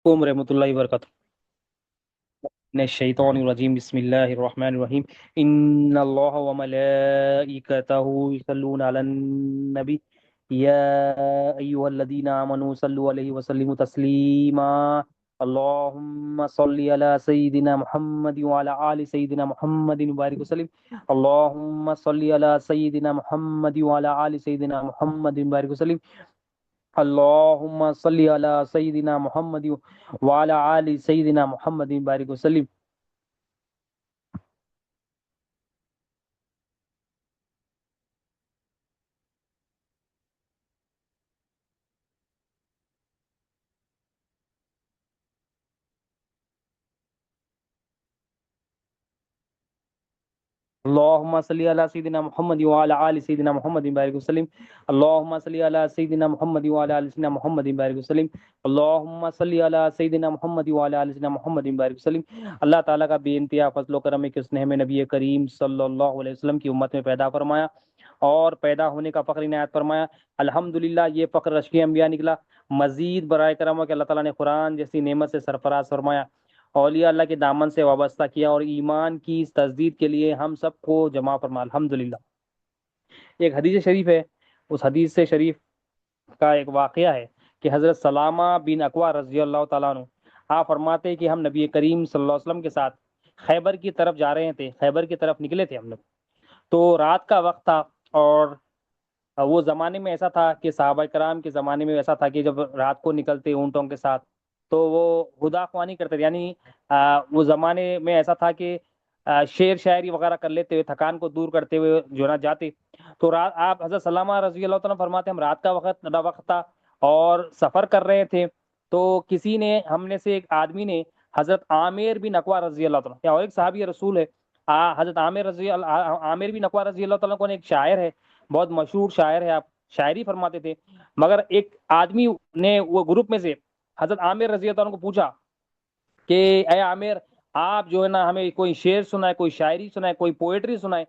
علیکم رحمۃ اللہ وبرکاتہ من الشیطان الرجیم بسم اللہ الرحمن الرحیم ان اللہ وملائکتہ یصلون علی النبی یا ایھا الذین آمنوا صلوا علیہ وسلموا تسلیما اللهم صل على سيدنا محمد وعلى آل سيدنا محمد وبارك وسلم اللهم صل على سيدنا محمد وعلى آل سيدنا محمد وبارك وسلم اللهم صل على سيدنا محمد وعلى آل سيدنا محمد بارك وسلم. اللهم صل على سيدنا محمد وعلى آل سيدنا محمد بارك وسلم اللهم صل على سيدنا محمد وعلى آل سيدنا محمد بارك وسلم اللهم صل على سيدنا محمد وعلى آل سيدنا محمد بارك وسلم. اللہ تعالیٰ کا بے انتہا فضل و کرم ہے کہ اس نے ہمیں نبی کریم صلی اللہ علیہ وسلم کی امت میں پیدا فرمایا اور پیدا ہونے کا فخر عنایت فرمایا. الحمدللہ یہ فخر رشک انبیاء نکلا. مزید برائے کرم ہو کہ اللہ تعالیٰ نے قرآن جیسی نعمت سے سرفراز فرمایا, اولیاء اللہ کے دامن سے وابستہ کیا اور ایمان کی اس تجدید کے لیے ہم سب کو جمع فرما. الحمدللہ. ایک حدیث شریف ہے, اس حدیث سے شریف کا ایک واقعہ ہے کہ حضرت سلامہ بن اکوع رضی اللہ تعالیٰ عنہ آپ فرماتے ہیں کہ ہم نبی کریم صلی اللہ علیہ وسلم کے ساتھ خیبر کی طرف جا رہے تھے, خیبر کی طرف نکلے تھے ہم لوگ. تو رات کا وقت تھا اور وہ زمانے میں ایسا تھا کہ صحابہ کرام کے زمانے میں ایسا تھا کہ جب رات کو نکلتے اونٹوں کے ساتھ تو وہ خدا خوانی کرتے تھے, یعنی وہ زمانے میں ایسا تھا کہ شعر شاعری وغیرہ کر لیتے ہوئے تھکان کو دور کرتے ہوئے جو نا جاتے. تو رات آپ حضرت سلامہ رضی اللہ تعالیٰ فرماتے ہیں ہم رات کا وقت تھا اور سفر کر رہے تھے. تو کسی نے ہم نے سے ایک آدمی نے حضرت عامر بن اکوع رضی اللہ تعالیٰ, یا اور ایک صحابی رسول ہے حضرت عامر بن اکوع رضی اللہ تعالیٰ کو, ایک شاعر ہے, بہت مشہور شاعر ہے, آپ شاعری فرماتے تھے. مگر ایک آدمی نے وہ گروپ میں سے حضرت عامر رضی اللہ عنہ کو پوچھا کہ اے عامر, آپ جو ہے نا ہمیں کوئی شعر سنائے, کوئی شاعری سنائے, کوئی پوئٹری سنائے.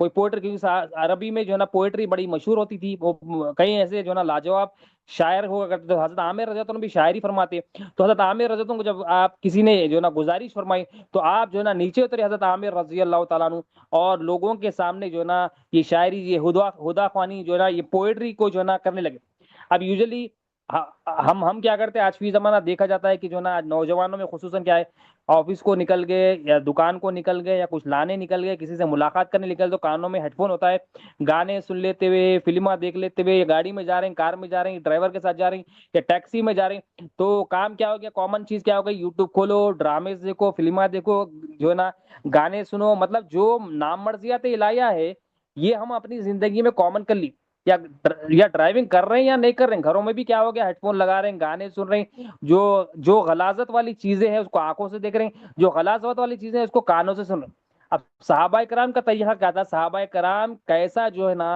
کوئی پوئٹری, کیونکہ عربی میں جو ہے نا پوئٹری بڑی مشہور ہوتی تھی, وہ کئی ایسے جو ہے نا لاجواب شاعر ہوا کرتے تھے. حضرت عامر رضی اللہ عنہ بھی شاعری فرماتے. تو حضرت عامر رضی اللہ عنہ کو جب آپ کسی نے جو ہے نا گزارش فرمائی تو آپ جو ہے نا نیچے اترے حضرت عامر رضی اللہ تعالیٰ عنہ, اور لوگوں کے سامنے جو ہے نا یہ شاعری, یہ ہدا خوانی جو ہے نا, یہ پوئٹری کو جو ہے نا کرنے لگے. اب یوزلی ہم کیا کرتے ہیں, آج فی زمانہ دیکھا جاتا ہے کہ جو ہے نا نوجوانوں میں خصوصاً کیا ہے, آفس کو نکل گئے یا دکان کو نکل گئے یا کچھ لانے نکل گئے, کسی سے ملاقات کرنے نکل, تو کانوں میں ہیڈ فون ہوتا ہے, گانے سن لیتے ہوئے, فلمیں دیکھ لیتے ہوئے, یا گاڑی میں جا رہے ہیں, کار میں جا رہے ہیں, ڈرائیور کے ساتھ جا رہے ہیں, یا ٹیکسی میں جا رہے ہیں. تو کام کیا ہو گیا, کامن چیز کیا ہو گئی, یوٹیوب کھولو, ڈرامے دیکھو, فلمیں دیکھو, جو ہے نا گانے سنو. مطلب جو نام مرضیات الہیہ ہے یہ ہم اپنی زندگی میں کامن کر لی. یا ڈرائیونگ کر رہے ہیں یا نہیں کر رہے ہیں, گھروں میں بھی کیا ہو گیا, ہیڈ فون لگا رہے ہیں, گانے سن رہے ہیں. جو غلاظت والی چیزیں ہیں اس کو آنکھوں سے دیکھ رہے ہیں, جو غلاظت والی چیزیں ہیں اس کو کانوں سے سن رہے ہیں. اب صحابہ کرام کا طریقہ کیا تھا, صحابہ کرام کیسا جو ہے نا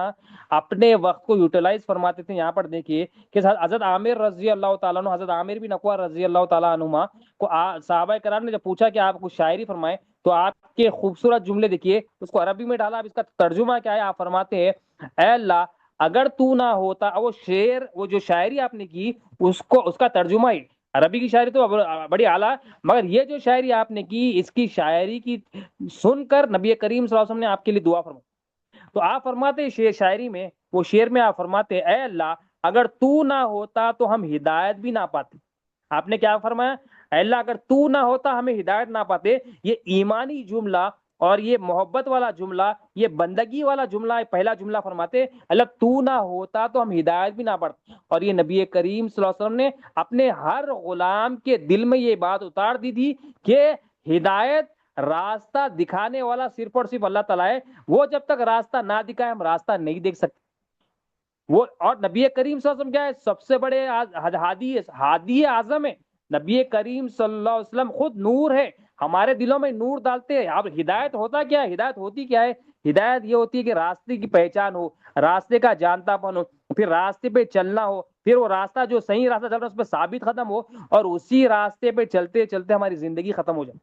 اپنے وقت کو یوٹیلائز فرماتے تھے. یہاں پر دیکھیے کہ حضرت عامر رضی اللہ تعالیٰ عنہ, حضرت عامر بن اکوع رضی اللہ تعالیٰ عنہما کو صحابہ کرام نے جب پوچھا کہ آپ کچھ شاعری فرمائیں, تو آپ کے خوبصورت جملے دیکھیے, اس کو عربی میں ڈالا. اب اس کا ترجمہ کیا ہے, آپ فرماتے ہیں اے اللہ اگر تو نہ ہوتا, وہ شعر, وہ جو شاعری آپ نے کی اس کا ترجمہ ہی, عربی کی شاعری تو بڑی اعلیٰ, مگر یہ جو شاعری آپ نے کی, اس کی شاعری کی سن کر نبی کریم صلی اللہ علیہ وسلم نے آپ کے لیے دعا فرمائی. تو آپ فرماتے شاعری میں, وہ شعر میں آپ فرماتے اے اللہ اگر تو نہ ہوتا تو ہم ہدایت بھی نہ پاتے. آپ نے کیا فرمایا, اے اللہ اگر تو نہ ہوتا ہمیں ہدایت نہ پاتے. یہ ایمانی جملہ اور یہ محبت والا جملہ, یہ بندگی والا جملہ, پہلا جملہ فرماتے اللہ تو نہ ہوتا تو ہم ہدایت بھی نہ پڑتے. اور یہ نبی کریم صلی اللہ علیہ وسلم نے اپنے ہر غلام کے دل میں یہ بات اتار دی تھی کہ ہدایت, راستہ دکھانے والا صرف اور صرف اللہ تعالیٰ ہے. وہ جب تک راستہ نہ دکھائے ہم راستہ نہیں دیکھ سکتے. وہ اور نبی کریم صلی اللہ علیہ وسلم کیا ہے, سب سے بڑے ہادی اعظم ہے. نبی کریم صلی اللہ علیہ وسلم خود نور ہے, ہمارے دلوں میں نور ڈالتے ہیں. اب ہدایت ہوتا کیا ہے, ہدایت ہوتی کیا ہے, ہدایت یہ ہوتی ہے کہ راستے کی پہچان ہو, راستے کا جانتا پن ہو, پھر راستے پہ چلنا ہو, پھر وہ راستہ جو صحیح راستہ چل رہا ہے اس پہ ثابت ختم ہو, اور اسی راستے پہ چلتے چلتے ہماری زندگی ختم ہو جائے.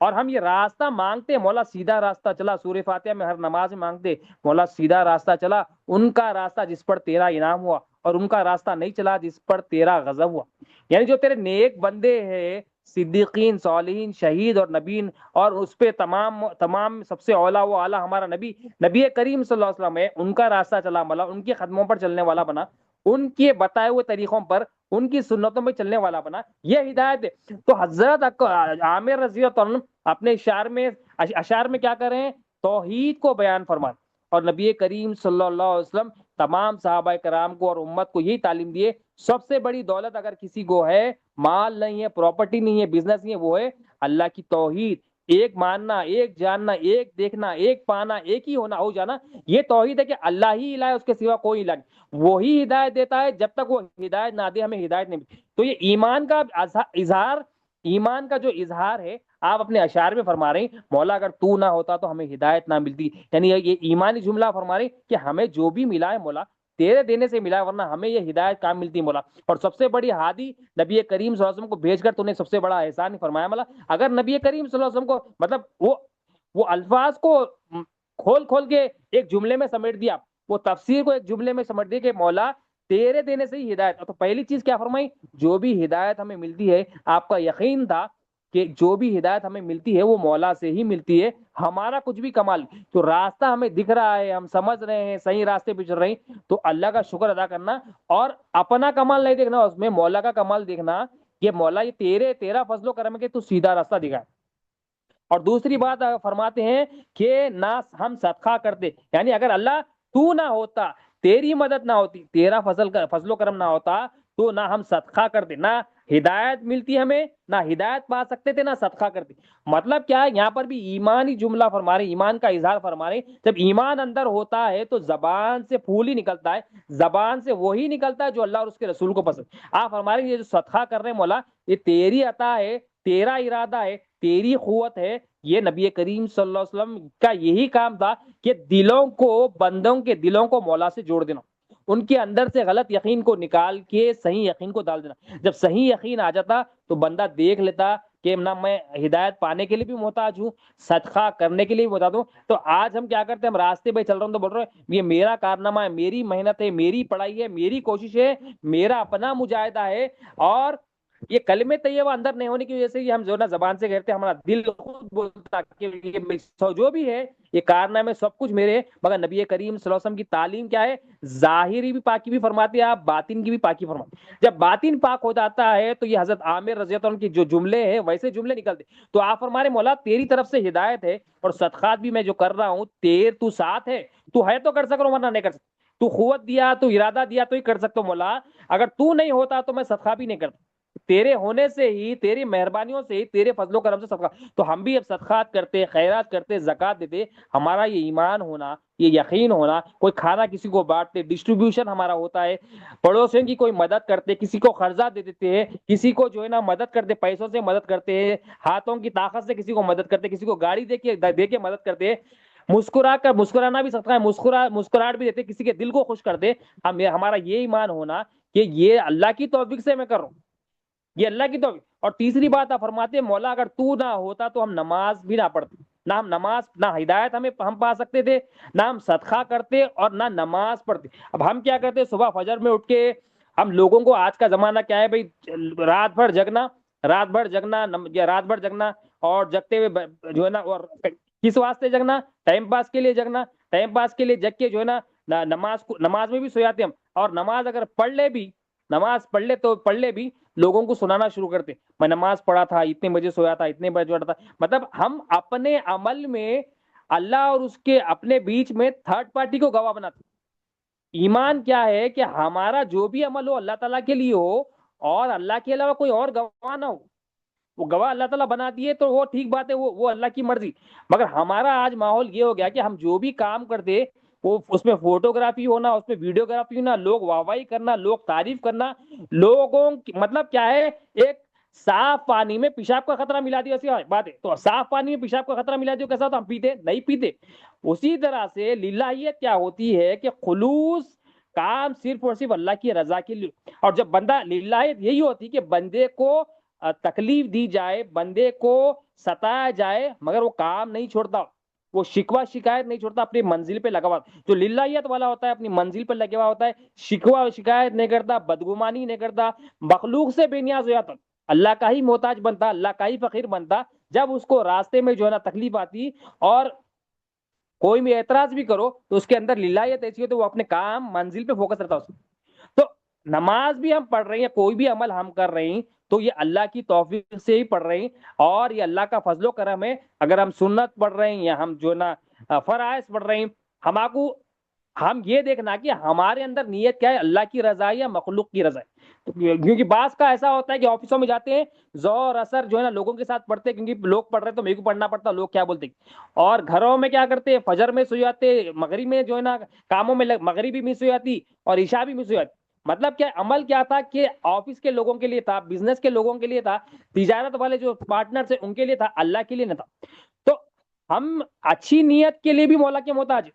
اور ہم یہ راستہ مانگتے, مولا سیدھا راستہ چلا, سورہ فاتحہ میں ہر نماز میں مانگتے مولا سیدھا راستہ چلا, ان کا راستہ جس پر تیرا انعام ہوا, اور ان کا راستہ نہیں چلا جس پر تیرا غضب ہوا. یعنی جو تیرے نیک بندے ہیں، صدیقین، صالحین، شہید اور نبین، اور اس پہ تمام سب سے اولا وہ اعلیٰ ہمارا نبی کریم صلی اللہ علیہ وسلم ہے، ان کا راستہ چلا ملا، ان کے قدموں پر چلنے والا بنا، ان کے بتائے ہوئے طریقوں پر، ان کی سنتوں میں چلنے والا بنا، یہ ہدایت ہے. تو حضرت عامر رضی اللہ عنہ اپنے اشعار میں کیا کر رہے ہیں؟ توحید کو بیان فرمان. اور نبی کریم صلی اللہ علیہ وسلم تمام صحابہ کرام کو اور امت کو یہی تعلیم دیے، سب سے بڑی دولت اگر کسی کو ہے، مال نہیں ہے، پراپرٹی نہیں ہے، بزنس نہیں ہے، وہ ہے اللہ کی توحید. ایک ماننا، ایک جاننا، ایک دیکھنا، ایک پانا، ایک ہی ہونا، ہو جانا. یہ توحید ہے کہ اللہ ہی الہ ہے، اس کے سوا کوئی الہ نہیں. وہی ہدایت دیتا ہے، جب تک وہ ہدایت نہ دے ہمیں ہدایت نہیں ملتی. تو یہ ایمان کا اظہار، ایمان کا جو اظہار ہے آپ اپنے اشعار میں فرما رہے ہیں مولا اگر تو نہ ہوتا تو ہمیں ہدایت نہ ملتی. یعنی یہ ایمانی جملہ فرما رہے کہ ہمیں جو بھی ملا ہے مولا تیرے دینے سے ملا ہے، ورنہ ہمیں یہ ہدایت کام ملتی مولا. اور سب سے بڑی ہادی نبی کریم صلی اللہ علیہ وسلم کو بھیج کر تو نے سب سے بڑا احسان فرمایا مولا. اگر نبی کریم صلی اللہ علیہ وسلم کو مطلب وہ الفاظ کو کھول کھول کے ایک جملے میں سمیٹ دیا، وہ تفسیر کو ایک جملے میں سمیٹ دیا کہ مولا تیرے دینے سے ہی ہدایت. تو پہلی چیز کیا فرمائی؟ جو بھی ہدایت ہمیں ملتی ہے، آپ کا یقین تھا کہ جو بھی ہدایت ہمیں ملتی ہے وہ مولا سے ہی ملتی ہے، ہمارا کچھ بھی کمال. تو راستہ ہمیں دکھ رہا ہے، ہم سمجھ رہے ہیں، صحیح راستے پہ چل رہے ہیں، تو اللہ کا شکر ادا کرنا اور اپنا کمال نہیں دیکھنا، اس میں مولا کا کمال دیکھنا کہ مولا یہ تیرا فضل و کرم ہے کہ تو سیدھا راستہ دکھائے. اور دوسری بات فرماتے ہیں کہ نہ ہم صدقہ کرتے، یعنی اگر اللہ تو نہ ہوتا، تیری مدد نہ ہوتی، تیرا فضل و کرم نہ ہوتا تو نہ ہم صدقہ کرتے، نہ ہدایت ملتی ہمیں، نہ ہدایت پا سکتے تھے، نہ صدقہ کرتے. مطلب کیا ہے؟ یہاں پر بھی ایمانی جملہ فرما رہے، ایمان کا اظہار فرما رہے. جب ایمان اندر ہوتا ہے تو زبان سے پھول ہی نکلتا ہے، زبان سے وہی نکلتا ہے جو اللہ اور اس کے رسول کو پسند. آپ فرما رہے یہ جو صدقہ کر رہے ہیں مولا، یہ تیری عطا ہے، تیرا ارادہ ہے، تیری قوت ہے. یہ نبی کریم صلی اللہ علیہ وسلم کا یہی کام تھا کہ دلوں کو، بندوں کے دلوں کو مولا سے جوڑ دینا، ان کے اندر سے غلط یقین کو نکال کے صحیح یقین کو ڈال دینا. جب صحیح یقین آ جاتا تو بندہ دیکھ لیتا کہ نہ میں ہدایت پانے کے لیے بھی محتاج ہوں، صدقہ کرنے کے لیے بھی محتاج ہوں. تو آج ہم کیا کرتے ہیں؟ ہم راستے پہ چل رہے ہیں تو بول رہے ہیں یہ میرا کارنامہ ہے، میری محنت ہے، میری پڑھائی ہے، میری کوشش ہے، میرا اپنا مجاہدہ ہے. اور یہ کلمہ طیبہ اندر نہیں ہونے کی وجہ سے یہ ہم جو نا زبان سے کہتے ہیں، ہمارا دل خود بولتا کہ یہ جو بھی ہے یہ کارنامے سب کچھ میرے. مگر نبی کریم صلی اللہ علیہ وسلم کی تعلیم کیا ہے؟ ظاہری بھی پاکی بھی فرماتے ہیں آپ، باطن کی بھی پاکی فرماتے. جب باطن پاک ہو جاتا ہے تو یہ حضرت عامر رضی اللہ عنہ کی جو جملے ہیں ویسے جملے نکلتے. تو آپ فرمارے مولا تیری طرف سے ہدایت ہے اور صدقات بھی میں جو کر رہا ہوں تو ساتھ ہے، تو ہے تو کر سک رہا ہوں ورنہ نہیں کر سکتا. تو قوت دیا، تو ارادہ دیا تو ہی کر سکتا ہوں مولا. اگر تو نہیں ہوتا تو میں صدقہ بھی نہیں کرتا. تیرے ہونے سے ہی، تیری مہربانیوں سے ہی، تیرے فضل و کرم سے صدقہ. تو ہم بھی اب صدقات کرتے، خیرات کرتے، زکات دیتے. ہمارا یہ ایمان ہونا، یہ یقین ہونا، کوئی کھانا کسی کو بانٹتے، ڈسٹریبیوشن ہمارا ہوتا ہے، پڑوسیوں کی کوئی مدد کرتے، کسی کو قرضہ دے دیتے ہیں، کسی کو جو ہے نا مدد کرتے، پیسوں سے مدد کرتے ہیں، ہاتھوں کی طاقت سے کسی کو مدد کرتے، کسی کو گاڑی دے کے مدد کرتے، مسکرانا بھی صدقہ ہے، مسکراہٹ بھی دیتے، کسی کے دل کو خوش کرتے. ہمارا یہ ایمان ہونا کہ یہ اللہ کی توفیق سے میں کر رہا ہوں، یہ اللہ کی توفیق. اور تیسری بات آپ فرماتے ہیں مولا اگر تو نہ ہوتا تو ہم نماز بھی نہ پڑھتے، نہ ہم نماز، نہ ہدایت ہم پا سکتے تھے، نہ ہم صدقہ کرتے اور نہ نماز پڑھتے. اب ہم کیا کرتے؟ صبح فجر میں اٹھ کے ہم لوگوں کو، آج کا زمانہ کیا ہے بھائی؟ رات بھر جگنا، رات بھر جگنا اور جگتے ہوئے جو ہے نا، اور کس واسطے جگنا؟ ٹائم پاس کے لیے جگنا. ٹائم پاس کے لیے جگ کے جو ہے نا نماز میں بھی سو جاتے ہم. اور نماز اگر پڑھ لے بھی لوگوں کو سنانا شروع کرتے، میں نماز پڑھا تھا، اتنے بجے سویا تھا، اتنے بجے اٹھا تھا. مطلب ہم اپنے عمل میں اللہ اور اس کے اپنے بیچ میں تھرڈ پارٹی کو گواہ بناتے. ایمان کیا ہے کہ ہمارا جو بھی عمل ہو اللہ تعالیٰ کے لیے ہو اور اللہ کے علاوہ کوئی اور گواہ نہ ہو. وہ گواہ اللہ تعالیٰ بنا دیے تو وہ ٹھیک بات ہے، وہ اللہ کی مرضی. مگر ہمارا آج ماحول یہ ہو گیا کہ ہم جو بھی کام کرتے وہ اس میں فوٹوگرافی ہونا، اس میں ویڈیوگرافی ہونا، لوگ واہواہی کرنا، لوگ تعریف کرنا. لوگوں مطلب کیا ہے؟ ایک صاف پانی میں پیشاب کا خطرہ ملا دیا، ایسی بات ہے. تو صاف پانی میں پیشاب کا خطرہ ملا دیا کیسا؟ تو ہم پیتے نہیں پیتے. اسی طرح سے للہیت کیا ہوتی ہے کہ خلوص کام صرف اور صرف اللہ کی رضا کے لیے. اور جب بندہ، للہیت یہی ہوتی کہ بندے کو تکلیف دی جائے، بندے کو ستایا جائے، مگر وہ کام نہیں چھوڑتا. وہ شکوہ شکایت نہیں چھوڑتا، اپنی منزل پہ لگا ہوا، جو للہیت والا ہوتا ہے اپنی منزل پر لگا ہوا ہوتا ہے، شکوہ شکایت نہیں کرتا، بدگمانی نہیں کرتا، مخلوق سے بے نیاز ہو جاتا، اللہ کا ہی محتاج بنتا، اللہ کا ہی فقیر بنتا۔ جب اس کو راستے میں جو ہے نا تکلیف آتی اور کوئی بھی اعتراض بھی کرو تو اس کے اندر للہیت ایسی ہو تو وہ اپنے کام منزل پہ فوکس رہتا ہے۔ تو نماز بھی ہم پڑھ رہے ہیں، کوئی بھی عمل ہم کر رہے ہیں تو یہ اللہ کی توفیق سے ہی پڑھ رہے ہیں، اور یہ اللہ کا فضل و کرم ہے۔ اگر ہم سنت پڑھ رہے ہیں یا ہم جو نا فرائض پڑھ رہے ہیں، ہم یہ دیکھنا کہ ہمارے اندر نیت کیا ہے، اللہ کی رضا یا مخلوق کی رضا ہے۔ کیونکہ بعض کا ایسا ہوتا ہے کہ آفسوں میں جاتے ہیں، زور اثر جو ہے نا لوگوں کے ساتھ پڑھتے ہیں، کیونکہ لوگ پڑھ رہے ہیں تو میرے کو پڑھنا پڑتا، لوگ کیا بولتے ہیں۔ اور گھروں میں کیا کرتے ہیں، فجر میں سو جاتے، مغرب میں جو ہے نا کاموں میں مغربی بھی سو جاتی اور عشاء بھی مس ہو جاتی۔ مطلب کیا عمل کیا تھا کہ آفس کے لوگوں کے لیے تھا، بزنس کے لوگوں کے لیے تھا، تجارت والے جو پارٹنر تھے ان کے لیے تھا، اللہ کے لیے نہ تھا۔ تو ہم اچھی نیت کے لیے بھی مولا کے محتاج،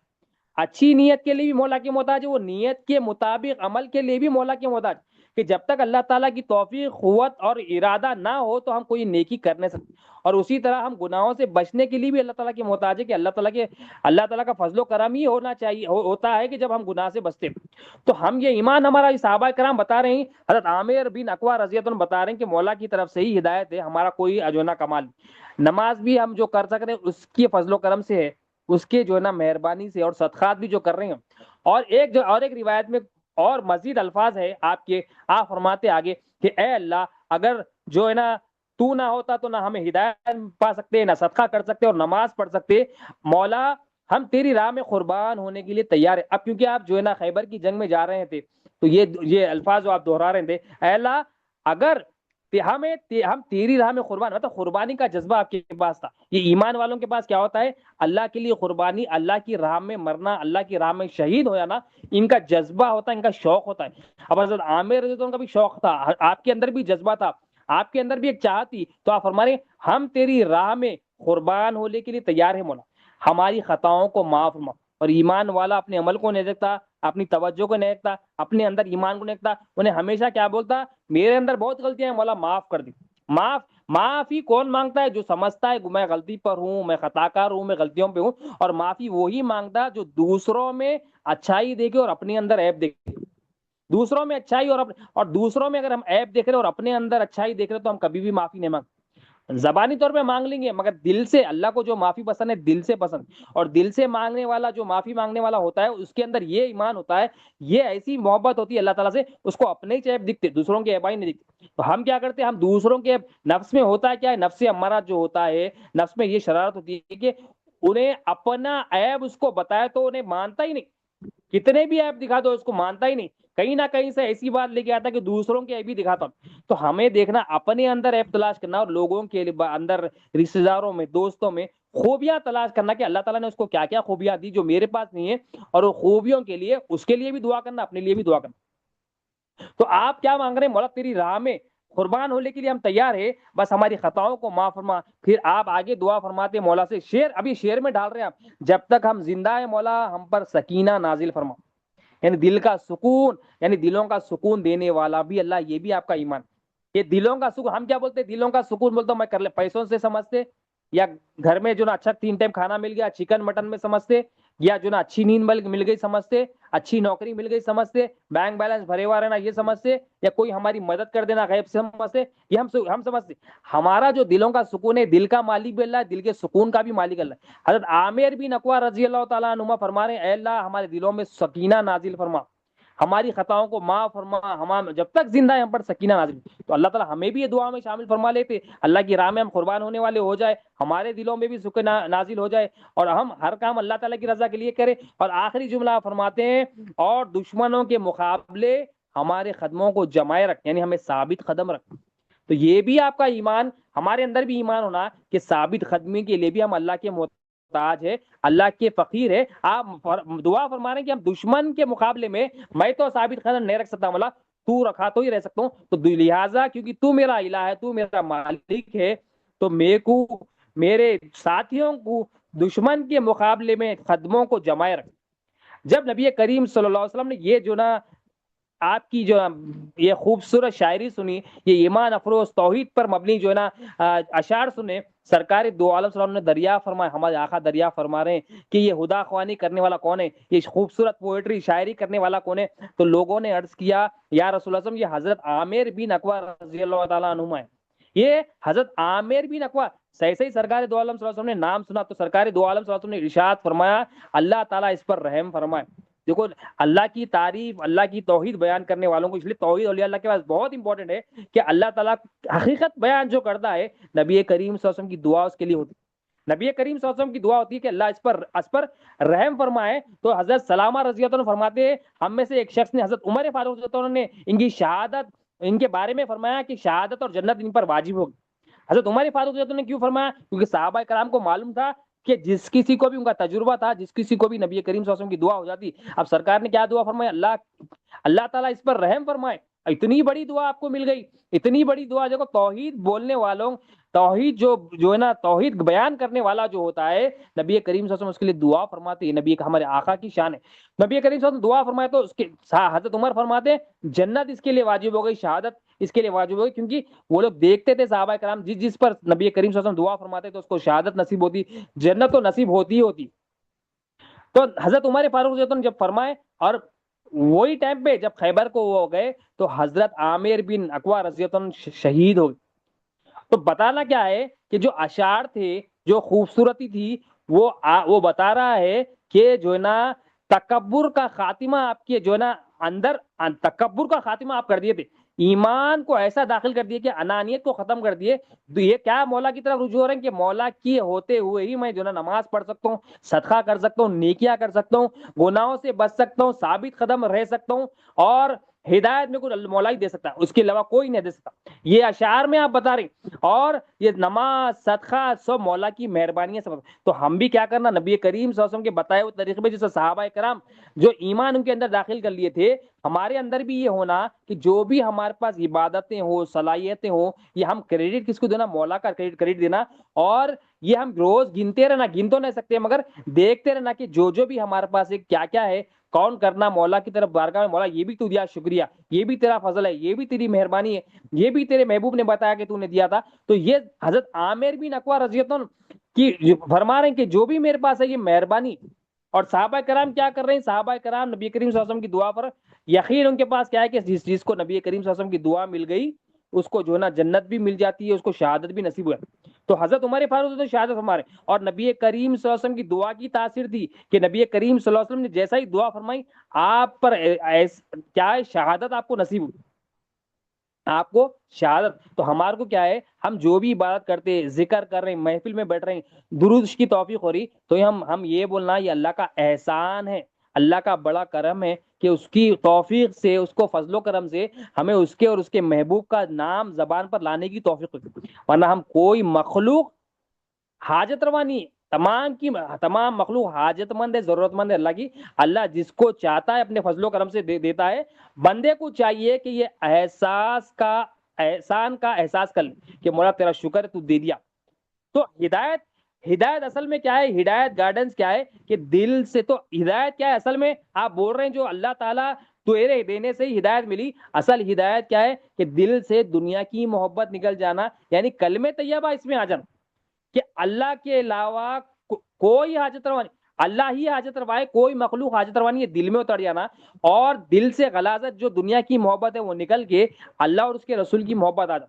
اچھی نیت کے لیے بھی مولا کے محتاج ہے، وہ نیت کے مطابق عمل کے لیے بھی مولا کے محتاج، کہ جب تک اللہ تعالیٰ کی توفیق قوت اور ارادہ نہ ہو تو ہم کوئی نیکی کر نہیں سکتے۔ اور اسی طرح ہم گناہوں سے بچنے کے لیے بھی اللہ تعالیٰ کے محتاج ہے، کہ اللہ تعالیٰ کا فضل و کرم ہی ہونا چاہیے، ہوتا ہے کہ جب ہم گناہ سے بچتے ہیں۔ تو ہم یہ ایمان ہمارا صحابہ کرام بتا رہے ہیں، حضرت عامر بن اقوا رضی اللہ عنہ بتا رہے ہیں کہ مولا کی طرف سے ہی ہدایت ہے، ہمارا کوئی اجونا کمال نہیں۔ نماز بھی ہم جو کر سکتے ہیں اس کی فضل و کرم سے ہے، اس کے جو ہے نا مہربانی سے، اور صدقات بھی جو کر رہے ہیں۔ اور ایک روایت میں اور مزید الفاظ ہے آپ کے، آپ فرماتے آگے کہ اے اللہ، اگر جو ہے نا تو نہ ہوتا تو نہ ہمیں ہدایت پا سکتے، نہ صدقہ کر سکتے اور نماز پڑھ سکتے۔ مولا ہم تیری راہ میں قربان ہونے کے لیے تیار ہے۔ اب کیونکہ آپ جو ہے نا خیبر کی جنگ میں جا رہے تھے تو یہ الفاظ جو آپ دہرا رہے تھے، اے اللہ اگر ہم تیری راہ میں قربان، مطلب قربانی کا جذبہ آپ کے پاس تھا۔ یہ ایمان والوں کے پاس کیا ہوتا ہے، اللہ کے لیے قربانی، اللہ کی راہ میں مرنا، اللہ کی راہ میں شہید ہو جانا، ان کا جذبہ ہوتا ہے، ان کا شوق ہوتا ہے۔ اب حضرت عامر رضی اللہ عنہ کا بھی شوق تھا، آپ کے اندر بھی جذبہ تھا، آپ کے اندر بھی ایک چاہت تھی، تو آپ فرما رہے ہیں ہم تیری راہ میں قربان ہونے کے لیے تیار ہے مولا، ہماری خطاؤں کو معاف فرما۔ اور ایمان والا اپنے عمل کو نہیں دیکھتا، اپنی توجہ کو نہیں دیکھتا، اپنے اندر ایمان کو نہیں دیکھتا، انہیں ہمیشہ کیا بولتا، میرے اندر بہت غلطیاں ہیں مولا معاف کر دی۔ معافی کون مانگتا ہے، جو سمجھتا ہے کہ میں غلطی پر ہوں، میں خطا کار ہوں، میں غلطیوں پہ ہوں۔ اور معافی وہی مانگتا جو دوسروں میں اچھائی دیکھے اور اپنے اندر عیب دیکھے۔ دوسروں میں اچھائی اور دوسروں میں اگر ہم عیب دیکھ رہے اور اپنے اندر اچھائی دیکھ رہے تو ہم کبھی بھی معافی نہیں مانگتے۔ زبانی طور پہ مانگ لیں گے مگر دل سے، اللہ کو جو معافی پسند ہے دل سے پسند، اور دل سے مانگنے والا، جو معافی مانگنے والا ہوتا ہے اس کے اندر یہ ایمان ہوتا ہے، یہ ایسی محبت ہوتی ہے اللہ تعالیٰ سے، اس کو اپنے ہی عیب دکھتے، دوسروں کے عیبائی نہیں دکھتے۔ تو ہم کیا کرتے ہیں، ہم دوسروں کے نفس میں ہوتا ہے کیا ہے، نفس امارہ جو ہوتا ہے، نفس میں یہ شرارت ہوتی ہے کہ انہیں اپنا عیب اس کو بتایا تو انہیں مانتا ہی نہیں، کتنے بھی عیب دکھا دو اس کو مانتا ہی نہیں، کہیں نہ کہیں سے ایسی بات لے کے آتا کہ دوسروں کے عیب بھی دکھاتا۔ تو ہمیں دیکھنا اپنے اندر عیب تلاش کرنا، اور لوگوں کے اندر، رشتے داروں میں، دوستوں میں خوبیاں تلاش کرنا کہ اللہ تعالیٰ نے اس کو کیا کیا خوبیاں دی جو میرے پاس نہیں ہے، اور وہ خوبیوں کے لیے اس کے لیے بھی دعا کرنا، اپنے لیے بھی دعا کرنا۔ تو آپ کیا مانگ رہے ہیں، مولا تیری راہ میں قربان ہونے کے لیے ہم تیار ہے، بس ہماری خطاؤں کو معاف فرما۔ پھر آپ آگے دعا فرماتے مولا سے، ابھی شعر میں ڈال رہے ہیں آپ، جب تک ہم زندہ ہیں مولا ہم پر سکینہ نازل فرما، یعنی دل کا سکون، یعنی دلوں کا سکون دینے والا بھی اللہ، یہ بھی آپ کا ایمان۔ یہ دلوں کا سکون، ہم کیا بولتے ہیں دلوں کا سکون، بولتا ہوں میں کر لے پیسوں سے سمجھتے، یا گھر میں جو نا اچھا 3 ٹائم کھانا مل گیا چکن مٹن میں سمجھتے، یا جو نا اچھی نیند مل گئی سمجھتے، اچھی نوکری مل گئی سمجھتے، بینک بیلنس بھرے ہوا رہنا یہ سمجھتے، یا کوئی ہماری مدد کر دینا غیب سے سمجھتے، یہ ہم سمجھتے۔ ہمارا جو دلوں کا سکون ہے، دل کا مالک بھی اللہ ہے، دل کے سکون کا بھی مالک اللہ ہے۔ حضرت عامر بن اقوا رضی اللہ تعالیٰ عنہ فرما رہے ہیں، اے اللہ ہمارے دلوں میں سکینہ نازل فرما، ہماری خطاؤں کو معاف فرما، ہم جب تک زندہ ہیں ہم پر سکینہ نازل۔ تو اللہ تعالیٰ ہمیں بھی یہ دعا میں شامل فرما لیتے، اللہ کی راہ میں ہم قربان ہونے والے ہو جائے، ہمارے دلوں میں بھی سکینہ نازل ہو جائے، اور ہم ہر کام اللہ تعالیٰ کی رضا کے لیے کریں۔ اور آخری جملہ فرماتے ہیں، اور دشمنوں کے مقابلے ہمارے قدموں کو جمائے رکھ، یعنی ہمیں ثابت قدم رکھ۔ تو یہ بھی آپ کا ایمان، ہمارے اندر بھی ایمان ہونا کہ ثابت قدمی کے لیے بھی ہم اللہ کے محتاج ہے، اللہ کے فقیر ہے۔ آپ دعا فرما رہے ہیں کہ ہم دشمن کے مقابلے میں تو ثابت قدم نہیں رکھ سکتا مولا، تو رکھا تو ہی رہ سکتا ہوں، تو لہٰذا کیونکہ تو میرا الہ ہے، تو میرا مالک ہے، تو میرے ساتھیوں کو دشمن کے مقابلے میں قدموں کو جمائے رکھ۔ جب نبی کریم صلی اللہ علیہ وسلم نے یہ جو نا آپ کی جو یہ خوبصورت شاعری سنی، یہ ایمان افروز توحید پر مبنی جو ہے نا اشعار سنے، سرکار دو عالم صلی اللہ علیہ وسلم نے دریا فرمایا، ہمارے آقا دریا فرما رہے ہیں کہ یہ خدا خوانی کرنے والا کون ہے، یہ خوبصورت پوئٹری شاعری کرنے والا کون ہے؟ تو لوگوں نے عرض کیا یا رسول اللہ صلی اللہ علیہ وسلم، یہ حضرت عامر بن اقوا رضی اللہ تعالیٰ عنہما ہے، یہ حضرت عامر بن اقوا۔ صحیح صحیح سرکار دو عالم صلی اللہ علیہ وسلم نے نام سنا تو سرکار دو عالم صلی اللہ علیہ وسلم نے ارشاد فرمایا اللہ تعالیٰ اس پر رحم فرمائے۔ دیکھو اللہ کی تعریف، اللہ کی توحید بیان کرنے والوں کو، اس لیے توحید اولیاء اللہ کے پاس بہت امپورٹنٹ ہے کہ اللہ تعالیٰ حقیقت بیان جو کرتا ہے، نبی کریم صلی اللہ علیہ وسلم کی دعا اس کے لیے ہوتی ہے، نبی کریم صلی اللہ علیہ وسلم کی دعا ہوتی ہے کہ اللہ اس پر رحم فرمائے۔ تو حضرت سلامہ رضی اللہ عنہ فرماتے ہیں ہم میں سے ایک شخص نے، حضرت عمر فاروق رضی اللہ عنہ نے ان کی شہادت، ان کے بارے میں فرمایا کہ شہادت اور جنت ان پر واجب ہوگی۔ حضرت عمر فاروق رضی اللہ عنہ نے کیوں فرمایا؟ کیونکہ صحابہ کرام کو معلوم تھا کہ جس کسی کو بھی ان کا تجربہ تھا، جس کسی کو بھی نبی کریم صلی اللہ علیہ وسلم کی دعا ہو جاتی۔ اب سرکار نے کیا دعا فرمائی؟ اللہ تعالیٰ اس پر رحم فرمائے۔ اتنی بڑی دعا آپ کو مل گئی، اتنی بڑی دعا۔ دیکھو توحید بولنے والوں، توحید جو ہے نا، توحید بیان کرنے والا جو ہوتا ہے، نبی کریم صلی اللہ علیہ وسلم اس کے لیے دعا فرماتے ہیں۔ نبی ہمارے آقا کی شان ہے، نبی کریم صلی اللہ علیہ وسلم دعا فرمائے تو اس کے حضرت عمر فرماتے ہیں جنت اس کے لیے واجب ہو گئی، شہادت اس کے لیے واجب ہو گئی، کیونکہ وہ لوگ دیکھتے تھے صحابہ کرام جس پر نبی کریم صلی اللہ علیہ وسلم دعا فرماتے تو اس کو شہادت نصیب ہوتی، جنت تو نصیب ہوتی ہی ہوتی۔ تو حضرت عمر فاروق رضی اللہ عنہ جب فرمائے، اور وہی ٹائم پہ جب خیبر کو وہ ہو گئے تو حضرت عامر بن اقوا رضی اللہ عنہ شہید ہو گئے۔ تو بتانا کیا ہے کہ جو اشعار تھے، جو خوبصورتی تھی، وہ بتا رہا ہے کہ جو ہے نا تکبر کا خاتمہ آپ کے جو ہے نا اندر، تکبر کا خاتمہ آپ کر دیے تھے، ایمان کو ایسا داخل کر دیے کہ انانیت کو ختم کر دیے۔ تو یہ کیا مولا کی طرف رجوع ہو رہے ہیں کہ مولا کی ہوتے ہوئے ہی میں جو ہے نا نماز پڑھ سکتا ہوں، صدقہ کر سکتا ہوں، نیکیاں کر سکتا ہوں، گناہوں سے بچ سکتا ہوں، ثابت قدم رہ سکتا ہوں، اور ہدایت میں کوئی مولا ہی دے سکتا ہے، اس کے علاوہ کوئی نہیں دے سکتا۔ یہ اشعار میں آپ بتا رہے ہیں، اور یہ نماز صدقہ سب مولا کی مہربانی ہے۔ تو ہم بھی کیا کرنا، نبی کریم صلی اللہ علیہ وسلم کے بتائے ہوئے طریقے میں، جیسے صحابہ کرام جو ایمان ان کے اندر داخل کر لیے تھے، ہمارے اندر بھی یہ ہونا کہ جو بھی ہمارے پاس عبادتیں ہو، صلاحیتیں ہو، یہ ہم کریڈٹ کس کو دینا؟ مولا کا کریڈٹ دینا۔ اور یہ ہم روز گنتے رہنا، گن تو نہیں سکتے مگر دیکھتے رہنا کہ جو بھی ہمارے پاس کیا کیا ہے، کون کرنا مولا کی طرف بارگاہ میں، مولا یہ بھی تو دیا، شکریہ، یہ بھی تیرا فضل ہے، یہ بھی تیری مہربانی ہے، یہ بھی تیرے محبوب نے بتایا کہ تو نے دیا تھا۔ تو یہ حضرت عامر بن اقوا رضی اللہ عنہ کی فرما رہے ہیں کہ جو بھی میرے پاس ہے یہ مہربانی۔ اور صحابہ کرام کیا کر رہے ہیں؟ صحابہ کرام نبی کریم صلی اللہ علیہ وسلم کی دعا پر یقین ان کے پاس کیا ہے کہ جس کو نبی کریم صلی اللہ علیہ وسلم کی دعا مل گئی اس کو جو ہے نا جنت بھی مل جاتی ہے، اس کو شہادت بھی نصیب ہوا۔ تو حضرت عمر فاروق تو شہادت ہمارے، اور نبی کریم صلی اللہ علیہ وسلم کی دعا کی تاثیر تھی کہ نبی کریم صلی اللہ علیہ وسلم نے جیسا ہی دعا فرمائی آپ پر کیا ہے، شہادت آپ کو نصیب ہوئی، آپ کو شہادت۔ تو ہمارے کو کیا ہے، ہم جو بھی عبادت کرتے، ذکر کر رہے ہیں، محفل میں بیٹھ رہے ہیں، درود کی توفیق ہو رہی، تو ہم یہ بولنا یہ اللہ کا احسان ہے، اللہ کا بڑا کرم ہے کہ اس کی توفیق سے، اس کو فضل و کرم سے ہمیں اس کے اور اس کے محبوب کا نام زبان پر لانے کی توفیق ہوتی، ورنہ ہم کوئی مخلوق حاجت روا نہیں ہے، تمام مخلوق حاجت مند ہے، ضرورت مند ہے اللہ کی۔ اللہ جس کو چاہتا ہے اپنے فضل و کرم سے دیتا ہے۔ بندے کو چاہیے کہ یہ احسان کا احساس کر لے کہ مولا تیرا شکر ہے تو دے دیا۔ تو ہدایت اصل میں کیا ہے، ہدایت گائیڈنس کیا ہے کہ دل سے، تو ہدایت کیا ہے اصل میں؟ آپ بول رہے ہیں جو اللہ تعالیٰ تیرے دینے سے ہی ہدایت ملی، اصل ہدایت کیا ہے کہ دل سے دنیا کی محبت نکل جانا، یعنی کلمہ طیبہ اس میں آ جانا کہ اللہ کے علاوہ کوئی حاجت روا نہیں، اللہ ہی حاجت روائے، کوئی مخلوق حاجت روا نہیں، یہ دل میں اتر جانا، اور دل سے غلاظت جو دنیا کی محبت ہے وہ نکل کے اللہ اور اس کے رسول کی محبت آ جانا،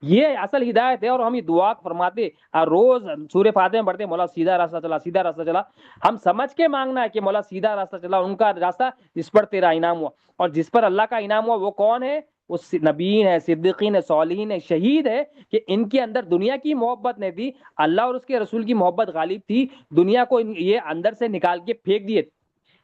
یہ اصل ہدایت ہے۔ اور ہم یہ دعا فرماتے اور روز سورہ فاتحہ میں پڑھتے، مولا سیدھا راستہ چلا، سیدھا راستہ چلا۔ ہم سمجھ کے مانگنا ہے کہ مولا سیدھا راستہ چلا، ان کا راستہ جس پر تیرا انعام ہوا، اور جس پر اللہ کا انعام ہوا وہ کون ہے؟ وہ نبیین ہے، صدیقین ہے، صالحین ہے، شہید ہے، کہ ان کے اندر دنیا کی محبت نہیں تھی، اللہ اور اس کے رسول کی محبت غالب تھی، دنیا کو یہ اندر سے نکال کے پھینک دیے،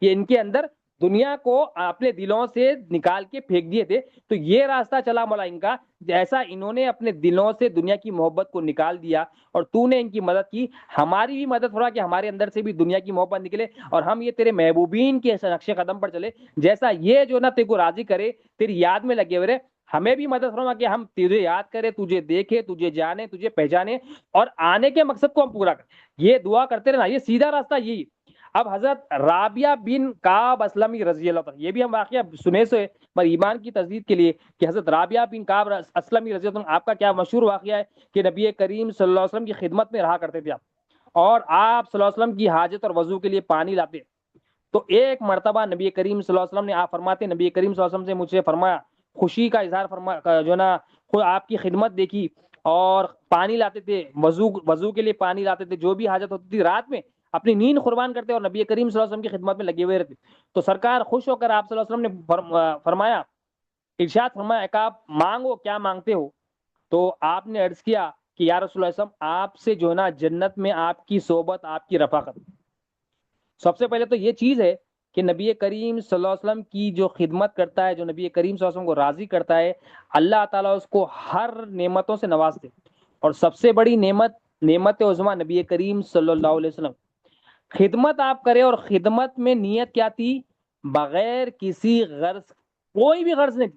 یہ ان کے اندر دنیا کو اپنے دلوں سے نکال کے پھینک دیے تھے۔ تو یہ راستہ چلا مولا ان کا، جیسا انہوں نے اپنے دلوں سے دنیا کی محبت کو نکال دیا اور تو نے ان کی مدد کی، ہماری بھی مدد ہو رہا کہ ہمارے اندر سے بھی دنیا کی محبت نکلے اور ہم یہ تیرے محبوبین کے نقش قدم پر چلے، جیسا یہ جو نا تیرے کو راضی کرے، تیری یاد میں لگے ہوئے، ہمیں بھی مدد فرما کہ ہم تجھے یاد کرے، تجھے دیکھے، تجھے جانے، تجھے پہچانے، اور آنے کے مقصد کو ہم پورا کریں۔ یہ دعا کرتے رہنا، یہ سیدھا راستہ یہی۔ اب حضرت رابعہ بن کعب اسلمی رضی اللہ عنہ، یہ بھی ہم واقعہ سنے سے پر ایمان کی تجدید کے لیے کہ حضرت رابعہ بن کعب اسلمی رضی اللہ عنہ، آپ کا کیا مشہور واقعہ ہے کہ نبی کریم صلی اللہ علیہ وسلم کی خدمت میں رہا کرتے تھے آپ، اور آپ صلی اللہ علیہ وسلم کی حاجت اور وضو کے لیے پانی لاتے۔ تو ایک مرتبہ نبی کریم صلی اللہ علیہ وسلم نے، آپ فرماتے نبی کریم صلی اللہ علیہ وسلم سے مجھ سے فرمایا، خوشی کا اظہار فرما جو نا آپ کی خدمت دیکھی اور پانی لاتے تھے، وضو کے لیے پانی لاتے تھے، جو بھی حاجت ہوتی تھی رات میں اپنی نیند قربان کرتے اور نبی کریم صلی اللہ علیہ وسلم کی خدمت میں لگے ہوئے رہتے۔ تو سرکار خوش ہو کر آپ صلی اللہ علیہ وسلم نے فرمایا، ارشاد فرمایا کہ آپ مانگو کیا مانگتے ہو؟ تو آپ نے عرض کیا کہ یا رسول اللہ صلی اللہ علیہ وسلم، آپ سے جو ہے نا جنت میں آپ کی صحبت، آپ کی رفاقت۔ سب سے پہلے تو یہ چیز ہے کہ نبی کریم صلی اللہ علیہ وسلم کی جو خدمت کرتا ہے، جو نبی کریم صلی اللہ علیہ وسلم کو راضی کرتا ہے، اللہ تعالیٰ اس کو ہر نعمتوں سے نوازتے، اور سب سے بڑی نعمت عظمیٰ نبی کریم صلی اللہ علیہ وسلم خدمت آپ کرے، اور خدمت میں نیت کیا تھی؟ بغیر کسی غرض، کوئی بھی غرض نہیں،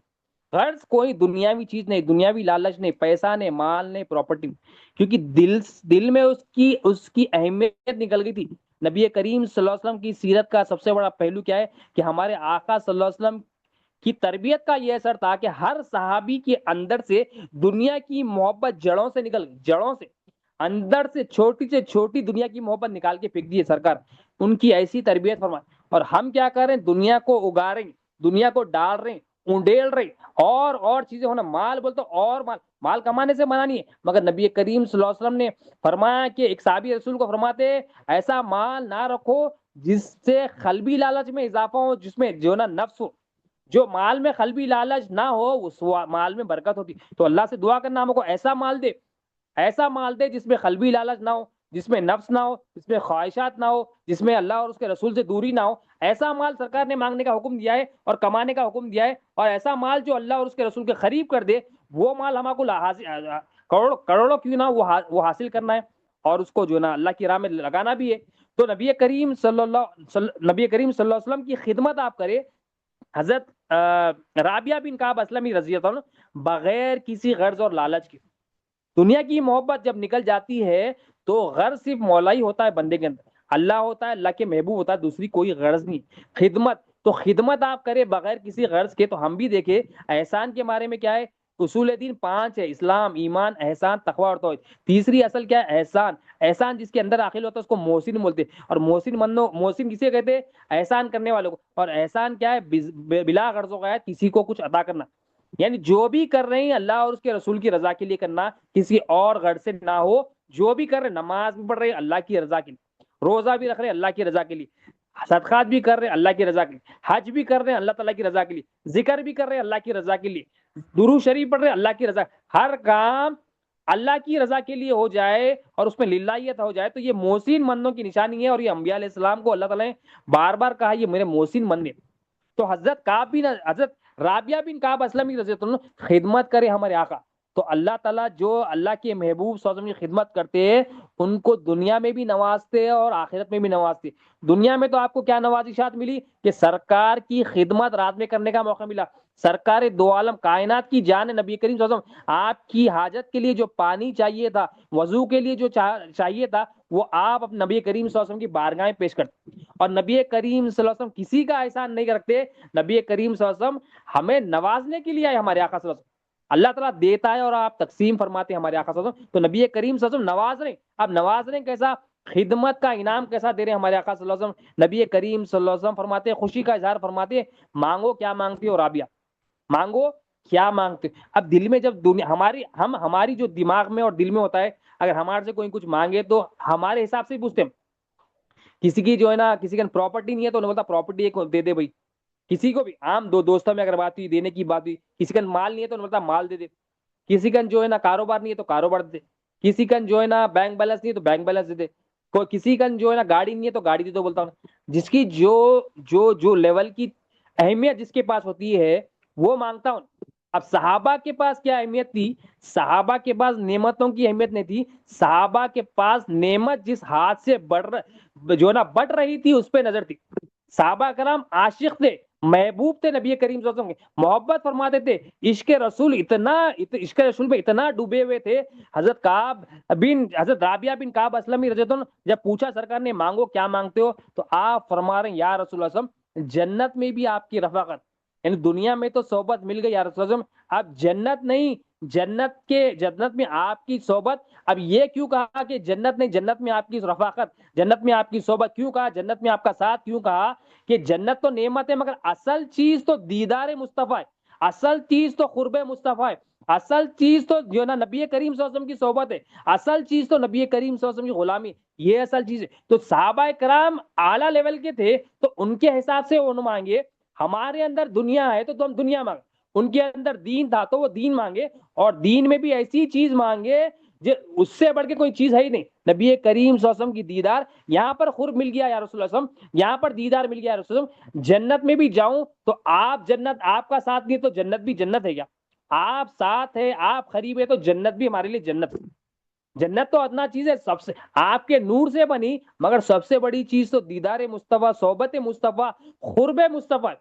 غرض کوئی دنیاوی چیز نہیں، دنیاوی لالچ نہیں، پیسہ نہیں، مال نہیں، پراپرٹی نہیں، کیونکہ دل میں اس کی اہمیت نکل گئی تھی۔ نبی کریم صلی اللہ علیہ وسلم کی سیرت کا سب سے بڑا پہلو کیا ہے کہ ہمارے آقا صلی اللہ علیہ وسلم کی تربیت کا یہ اثر تھا کہ ہر صحابی کے اندر سے دنیا کی محبت جڑوں سے نکل گئی، جڑوں سے اندر سے چھوٹی دنیا کی محبت نکال کے پھینک دی سرکار، ان کی ایسی تربیت فرمائے۔ اور ہم کیا کر رہے ہیں؟ دنیا کو اگا رہے ہیں، دنیا کو ڈال رہے ہیں، اونڈیل رہے، اور چیزیں ہونا، مال بولتے اور مال کمانے سے منع نہیں ہے، مگر نبی کریم صلی اللہ علیہ وسلم نے فرمایا کہ ایک صحابی رسول کو فرماتے ایسا مال نہ رکھو جس سے قلبی لالچ میں اضافہ ہو، جس میں جو نا نفس ہو، جو مال میں قلبی لالچ نہ ہو اس مال میں برکت ہوتی۔ تو اللہ سے دعا کرنا ہم کو ایسا مال دے، ایسا مال دے جس میں قلبی لالچ نہ ہو، جس میں نفس نہ ہو، جس میں خواہشات نہ ہو، جس میں اللہ اور اس کے رسول سے دوری نہ ہو۔ ایسا مال سرکار نے مانگنے کا حکم دیا ہے اور کمانے کا حکم دیا ہے، اور ایسا مال جو اللہ اور اس کے رسول کے قریب کر دے، وہ مال ہم کو کروڑوں کیوں نہ وہ حاصل کرنا ہے، اور اس کو جو نا اللہ کی راہ میں لگانا بھی ہے۔ تو نبی کریم صلی اللہ علیہ وسلم کی خدمت آپ کرے، حضرت رابعہ بن کعب اسلمی رضی اللہ عنہ بغیر کسی غرض اور لالچ کے، دنیا کی محبت جب نکل جاتی ہے تو غرض صرف مولا ہی ہوتا ہے بندے کے اندر، اللہ ہوتا ہے، اللہ کے محبوب ہوتا ہے، دوسری کوئی غرض نہیں۔ خدمت، تو خدمت آپ کرے بغیر کسی غرض کے۔ تو ہم بھی دیکھیں احسان کے بارے میں کیا ہے، اصول دین 5 ہے، اسلام، ایمان، احسان، تقوی اور توحید۔ تیسری اصل کیا ہے؟ احسان۔ احسان جس کے اندر داخل ہوتا ہے اس کو محسن بولتے، اور محسن کسے کہتے ہیں؟ احسان کرنے والوں کو۔ اور احسان کیا ہے؟ بلا غرض و غایت کسی کو کچھ عطا کرنا، یعنی جو بھی کر رہے ہیں اللہ اور اس کے رسول کی رضا کے لیے کرنا، کسی اور غرض سے نہ ہو۔ جو بھی کر رہے ہیں، نماز بھی پڑھ رہے ہیں اللہ کی رضا کے لیے، روزہ بھی رکھ رہے ہیں اللہ کی رضا کے لیے، صدقات بھی کر رہے ہیں اللہ کی رضا کے لیے، حج بھی کر رہے ہیں اللہ تعالیٰ کی رضا کے لیے، ذکر بھی کر رہے ہیں اللہ کی رضا کے لیے، درود شریف پڑھ رہے ہیں اللہ کی رضا، ہر کام اللہ کی رضا کے لیے ہو جائے اور اس میں للہیت ہو جائے، تو یہ محسن بندوں کی نشانی ہے۔ اور یہ انبیاء علیہ السلام کو اللہ تعالیٰ نے بار بار کہا یہ میرے محسن بندے۔ تو حضرت رابعہ بن کعب اسلمی رضی اللہ عنہ خدمت کرے ہمارے آقا، تو اللہ تعالیٰ جو اللہ کے محبوب صلی اللہ علیہ وسلم کی خدمت کرتے ہیں ان کو دنیا میں بھی نوازتے اور آخرت میں بھی نوازتے۔ دنیا میں تو آپ کو کیا نوازشات ملی کہ سرکار کی خدمت رات میں کرنے کا موقع ملا، سرکار دو عالم کائنات کی جان نبی کریم صلی اللہ علیہ وسلم، آپ کی حاجت کے لیے جو پانی چاہیے تھا، وضو کے لیے جو چاہیے تھا، وہ آپ اپنے نبی کریم صلی اللہ علیہ وسلم کی بارگاہ میں پیش کرتے، اور نبی کریم صلی اللہ علیہ وسلم کسی کا احسان نہیں رکھتے۔ نبی کریم صلی اللہ علیہ وسلم ہمیں نوازنے کے لیے آئے، ہمارے آقا صلی اللہ علیہ وسلم، اللہ تعالیٰ دیتا ہے اور آپ تقسیم فرماتے ہیں ہمارے آقا صلی اللہ علیہ وسلم۔ تو نبی کریم صلی اللہ علیہ وسلم نواز رہے ہیں، اب نواز رہے ہیں کیسا؟ خدمت کا انعام کیسا دے رہے ہیں ہمارے آقا صلی اللہ علیہ وسلم۔ نبی کریم صلی اللہ علیہ وسلم فرماتے ہیں، خوشی کا اظہار فرماتے ہیں، مانگو کیا مانگتے ہو رابعہ، مانگو کیا مانگتے ہو۔ اب دل میں جب ہماری جو دماغ میں اور دل میں ہوتا ہے، اگر ہمارے سے کوئی کچھ مانگے تو ہمارے حساب سے پوچھتے ہیں، کسی کی جو ہے نا کسی کا پراپرٹی نہیں ہے تو انہوں نے بولتا پراپرٹی ایک دے دے بھائی، کسی کو بھی عام دوستوں میں اگر بات ہوئی دینے کی بات ہوئی، کسی کا مال نہیں ہے تو انہوں نے بولتا مال دے دے، کسی کا جو ہے نا کاروبار نہیں ہے تو کاروبار دے دے، کسی کا جو ہے نا بینک بیلنس نہیں ہے تو بینک بیلنس دے دے، کوئی کسی کا جو ہے نا گاڑی نہیں ہے تو گاڑی دے دو بولتا ہوں۔ جس کی جو لیول کی اہمیت جس کے پاس ہوتی ہے وہ مانگتا ہوں۔ اب صحابہ کے پاس کیا اہمیت تھی؟ صحابہ کے پاس نعمتوں کی اہمیت نہیں تھی، صحابہ کے پاس نعمت جس ہاتھ سے جو نا بٹ رہی تھی اس پہ نظر تھی۔ صحابہ کرام عاشق تھے، محبوب تھے نبی کریم صلی اللہ علیہ وسلم کے، محبت فرماتے تھے، عشق رسول عشق رسول پہ اتنا ڈوبے ہوئے تھے۔ حضرت رابعہ بن کعب اسلمی رضی اللہ عنہ جب پوچھا سرکار نے مانگو کیا مانگتے ہو، تو آپ فرما رہے ہیں یا رسول اللہ صلی اللہ علیہ وسلم جنت میں بھی آپ کی رفاقت، یعنی دنیا میں تو صحبت مل گئی یا رسول اللہ صلی اللہ علیہ وسلم، اب جنت نہیں، جنت میں آپ کی صحبت۔ اب یہ کیوں کہا کہ جنت نہیں، جنت میں آپ کی رفاقت، جنت میں آپ کی صحبت کیوں کہا، جنت میں آپ کا ساتھ کیوں کہا؟ کہ جنت تو نعمت ہے، مگر اصل چیز تو دیدار مصطفیٰ ہے، اصل چیز تو قرب مصطفیٰ ہے، اصل چیز تو جو نا نبی کریم صلی اللہ علیہ وسلم کی صحبت ہے، اصل چیز تو نبی کریم صلی اللہ علیہ وسلم کی غلامی، یہ اصل چیز ہے۔ تو صحابہ کرام اعلیٰ لیول کے تھے تو ان کے حساب سے وہ مانگے، ہمارے اندر دنیا ہے تو ہم دنیا مانگے، ان کے اندر دین تھا تو وہ دین مانگے، اور دین میں بھی ایسی چیز مانگے جو اس سے بڑھ کے کوئی چیز ہے ہی نہیں، نبی کریم صلی اللہ علیہ وسلم کی دیدار۔ یہاں پر قرب مل گیا یا رسول اللہ صلی اللہ علیہ وسلم، یہاں پر دیدار مل گیا یا رسول اللہ صلی اللہ علیہ وسلم، جنت میں بھی جاؤں تو آپ جنت، آپ کا ساتھ نہیں تو جنت بھی جنت ہے کیا؟ آپ ساتھ ہے، آپ قریب ہے تو جنت بھی ہمارے لیے جنت ہے۔ جنت تو ادنا چیز ہے، سب سے آپ کے نور سے بنی، مگر سب سے بڑی چیز تو دیدار مصطفیٰ، صحبت مصطفیٰ، قرب مصطفیٰ۔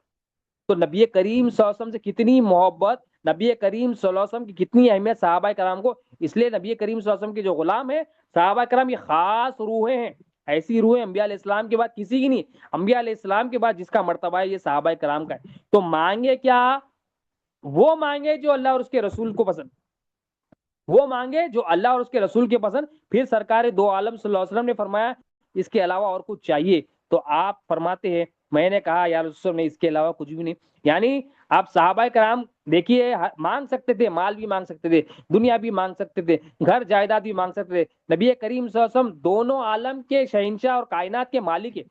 تو نبی کریم صلی اللہ علیہ وسلم سے کتنی محبت، نبی کریم صلی اللہ علیہ وسلم کی کتنی اہمیت صحابہ کرام کو، اس لیے نبی کریم صلی اللہ علیہ وسلم کے جو غلام ہیں صحابہ کرام، یہ خاص روحیں ہیں، ایسی روحیں انبیاء علیہ السلام کے بعد کسی کی نہیں، انبیاء علیہ السلام کے بعد جس کا مرتبہ ہے یہ صحابہ کرام کا ہے۔ تو مانگے کیا؟ وہ مانگے جو اللہ اور اس کے رسول کو پسند، وہ مانگے جو اللہ اور اس کے رسول کے پسند۔ پھر سرکار دو عالم صلی اللہ علیہ وسلم نے فرمایا اس کے علاوہ اور کچھ چاہیے، تو آپ فرماتے ہیں میں نے کہا یا رسول اللہ نے اس کے علاوہ کچھ بھی نہیں، یعنی آپ صحابہ کرام دیکھیے مانگ سکتے تھے، مال بھی مانگ سکتے تھے، دنیا بھی مانگ سکتے تھے، گھر جائیداد بھی مانگ سکتے تھے، نبی کریم صلی اللہ علیہ وسلم دونوں عالم کے شہنشاہ اور کائنات کے مالک ہیں،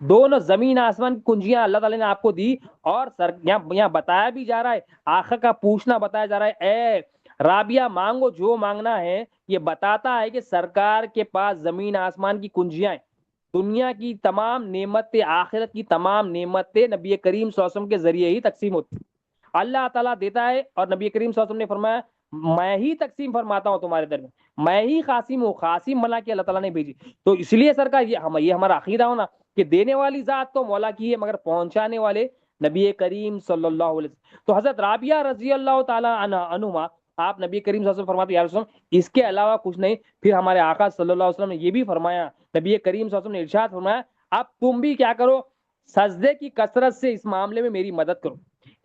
دونوں زمین آسمان کی کنجیاں اللہ تعالیٰ نے آپ کو دی، اور یہاں بتایا بھی جا رہا ہے، آخر کا پوچھنا بتایا جا رہا ہے، اے رابعہ مانگو جو مانگنا ہے، یہ بتاتا ہے کہ سرکار کے پاس زمین آسمان کی کنجیاں ہیں، دنیا کی تمام نعمتیں، آخرت کی تمام نعمتیں نبی کریم صلی اللہ علیہ وسلم کے ذریعے ہی تقسیم ہوتی، اللہ تعالیٰ دیتا ہے، اور نبی کریم صلی اللہ علیہ وسلم نے فرمایا میں ہی تقسیم فرماتا ہوں تمہارے درمیان، میں ہی قاسم ہوں، قاسم بنا کے اللہ تعالیٰ نے بھیجی۔ تو اس لیے سرکار یہ ہمارا عقیدہ ہونا کہ دینے والی ذات تو مولا کی ہے، مگر پہنچانے والے نبی کریم صلی اللہ علیہ وسلم۔ تو حضرت رابعہ رضی اللہ تعالیٰ عنہما، آپ نبی کریم صلی اللہ علیہ وسلم فرماتے یا رسول اللہ اس کے علاوہ کچھ نہیں۔ پھر ہمارے آقا صلی اللہ علیہ وسلم نے یہ بھی فرمایا، نبی کریم صلی اللہ علیہ وسلم نے ارشاد فرمایا اب تم بھی کیا کرو، سجدے کی کثرت سے اس معاملے میں میری مدد کرو،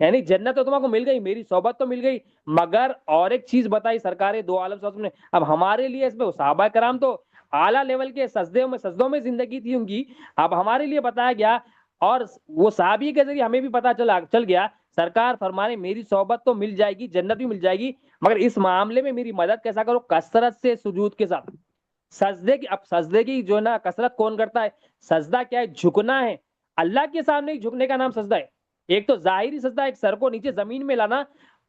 یعنی جنت تو تمہیں کو مل گئی، میری صحبت تو مل گئی، مگر اور ایک چیز بتائی سرکار دو عالم صلی اللہ علیہ وسلم نے، اب ہمارے لیے اس میں صحابہ کرام تو اعلیٰ لیول کے سجدوں میں زندگی تھی ان کی، اب ہمارے لیے بتایا گیا، اور وہ صحابی کے ذریعے ہمیں بھی پتا چل گیا، سرکار فرمانے میری صحبت تو مل جائے گی، جنت بھی مل جائے گی، مگر اس معاملے میں میری مدد کیسا کرو، کثرت سے سجود کے ساتھ، سجدے کی، اب سجدے کی جو نا کثرت کون کرتا ہے، سجدہ کیا ہے، جھکنا ہے، اللہ کے سامنے ہی جھکنے کا نام سجدہ ہے، ایک تو ظاہری سجدہ، ایک سر کو نیچے زمین میں لانا،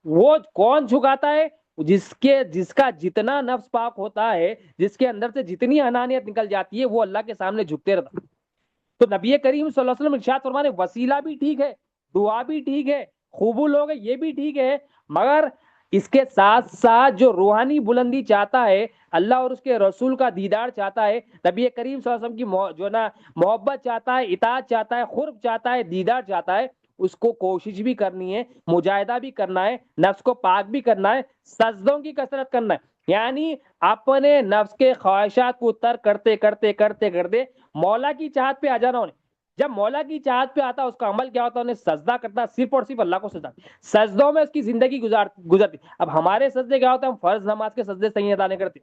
وہ کون جھکاتا ہے، جس کا جتنا نفس پاک ہوتا ہے، جس کے اندر سے جتنی انانیت نکل جاتی ہے، وہ اللہ کے سامنے جھکتے رہتا۔ تو نبی کریم صلی اللہ علیہ وسلم ارشاد فرمانے وسیلہ بھی ٹھیک ہے، دعا بھی ٹھیک ہے، قبول ہوگا یہ بھی ٹھیک ہے، مگر اس کے ساتھ ساتھ جو روحانی بلندی چاہتا ہے، اللہ اور اس کے رسول کا دیدار چاہتا ہے، نبی کریم صلی اللہ علیہ وسلم کی جو نا محبت چاہتا ہے، اطاعت چاہتا ہے، قرب چاہتا ہے، دیدار چاہتا ہے، اس کو کوشش بھی کرنی ہے، مجاہدہ بھی کرنا ہے، نفس کو پاک بھی کرنا ہے، سجدوں کی کثرت کرنا ہے، یعنی اپنے نفس کے خواہشات کو ترک کرتے کرتے کرتے کرتے مولا کی چاہت پہ آ جانا ہونے، جب مولا کی چاہت پہ آتا اس کا عمل کیا ہوتا ہے، انہیں سجدہ کرتا، صرف اور صرف اللہ کو سجدہ، سجدوں میں اس کی زندگی گزرتی۔ اب ہمارے سجدے کیا ہوتا ہے، ہم فرض نماز کے سجدے صحیح ادا نہیں کرتے،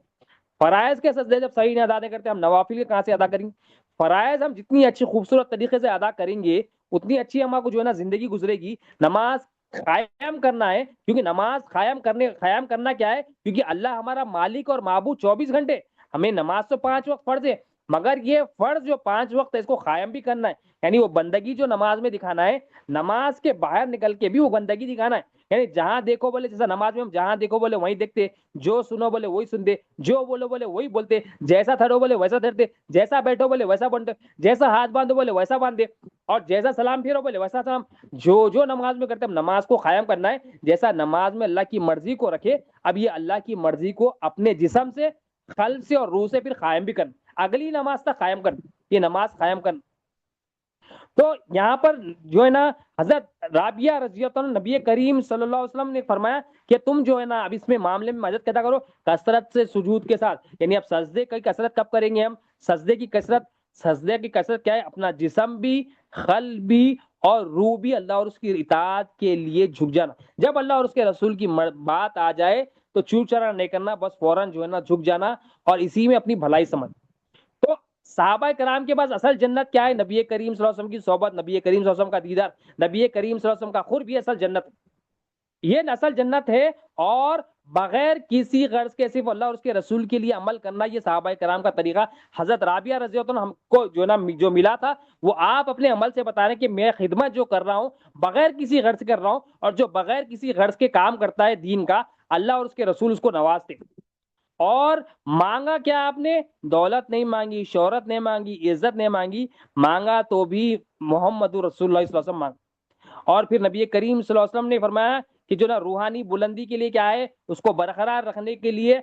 فرائض کے سجدے جب صحیح نہیں ادا نہیں کرتے، ہم نوافل کے کہاں سے ادا کریں گے؟ فرائض ہم جتنی اچھی خوبصورت طریقے سے ادا کریں گے اتنی اچھی ہمارا کو جو ہے نا زندگی گزرے گی۔ نماز قائم کرنا ہے، کیونکہ نماز قائم کرنا کیا ہے، کیونکہ اللہ ہمارا مالک اور معبود 24 گھنٹے، ہمیں نماز تو 5 وقت فرض ہے، مگر یہ فرض جو 5 وقت ہے اس کو قائم بھی کرنا ہے، یعنی وہ بندگی جو نماز میں دکھانا ہے، نماز کے باہر نکل کے بھی وہ بندگی دکھانا ہے، یعنی جہاں دیکھو بولے، جیسا نماز میں ہم جہاں دیکھو بولے وہیں دیکھتے، جو سنو بولے وہی سنتے، جو بولو بولے وہی بولتے، جیسا تھڑو بولے ویسا تھڑتے، جیسا بیٹھو بولے ویسا بنتے، جیسا ہاتھ باندھو بولے ویسا باندھے، اور جیسا سلام پھیرو بولے ویسا سلام، جو نماز میں کرتے ہیں نماز کو قائم کرنا ہے، جیسا نماز میں اللہ کی مرضی کو رکھے، اب یہ اللہ کی مرضی کو اپنے جسم سے، قلب سے اور روح سے پھر قائم بھی کرنا، اگلی نماز تک قائم کرنا، یہ نماز قائم کرنا۔ تو یہاں پر جو ہے نا حضرت رابعہ رضی اللہ عنہ نبی کریم صلی اللہ علیہ وسلم نے فرمایا کہ تم جو ہے نا اب اس میں معاملے میں مدد کیا کرو کثرت سے سجود کے ساتھ، یعنی اب سجدے کی کثرت کب کریں گے ہم؟ سجدے کی کثرت کیا ہے؟ اپنا جسم بھی، قلب بھی اور روح بھی اللہ اور اس کی اطاعت کے لیے جھک جانا۔ جب اللہ اور اس کے رسول کی بات آ جائے تو چو چرا نہیں کرنا، بس فوراً جو ہے نا جھک جانا اور اسی میں اپنی بھلائی سمجھ۔ تو صحابہ کرام کے پاس اصل جنت کیا ہے؟ نبی کریم صلی اللہ علیہ وسلم کی صحبت، نبی کریم صلی اللہ علیہ وسلم کا دیدار، نبی کریم صلی اللہ علیہ وسلم کا قرب، یہ اصل جنت، یہ اصل جنت ہے۔ اور بغیر کسی غرض کے صرف اللہ اور اس کے رسول کے لیے عمل کرنا، یہ صحابہ کرام کا طریقہ۔ حضرت رابعہ رضی اللہ عنہ ہم کو جو نا جو ملا تھا وہ آپ اپنے عمل سے بتا رہے ہیں کہ میں خدمت جو کر رہا ہوں بغیر کسی غرض کر رہا ہوں، اور جو بغیر کسی غرض کے کام کرتا ہے دین کا، اللہ اور اس کے رسول اس کو نوازتے۔ اور مانگا کیا آپ نے؟ دولت نہیں مانگی، شہرت نہیں مانگی، عزت نہیں مانگی، مانگا تو بھی محمد رسول اللہ صلی اللہ علیہ وسلم مانگا۔ اور پھر نبی کریم صلی اللہ علیہ وسلم نے فرمایا کہ جو نا روحانی بلندی کے لیے کیا ہے؟ اس کو برقرار رکھنے کے لیے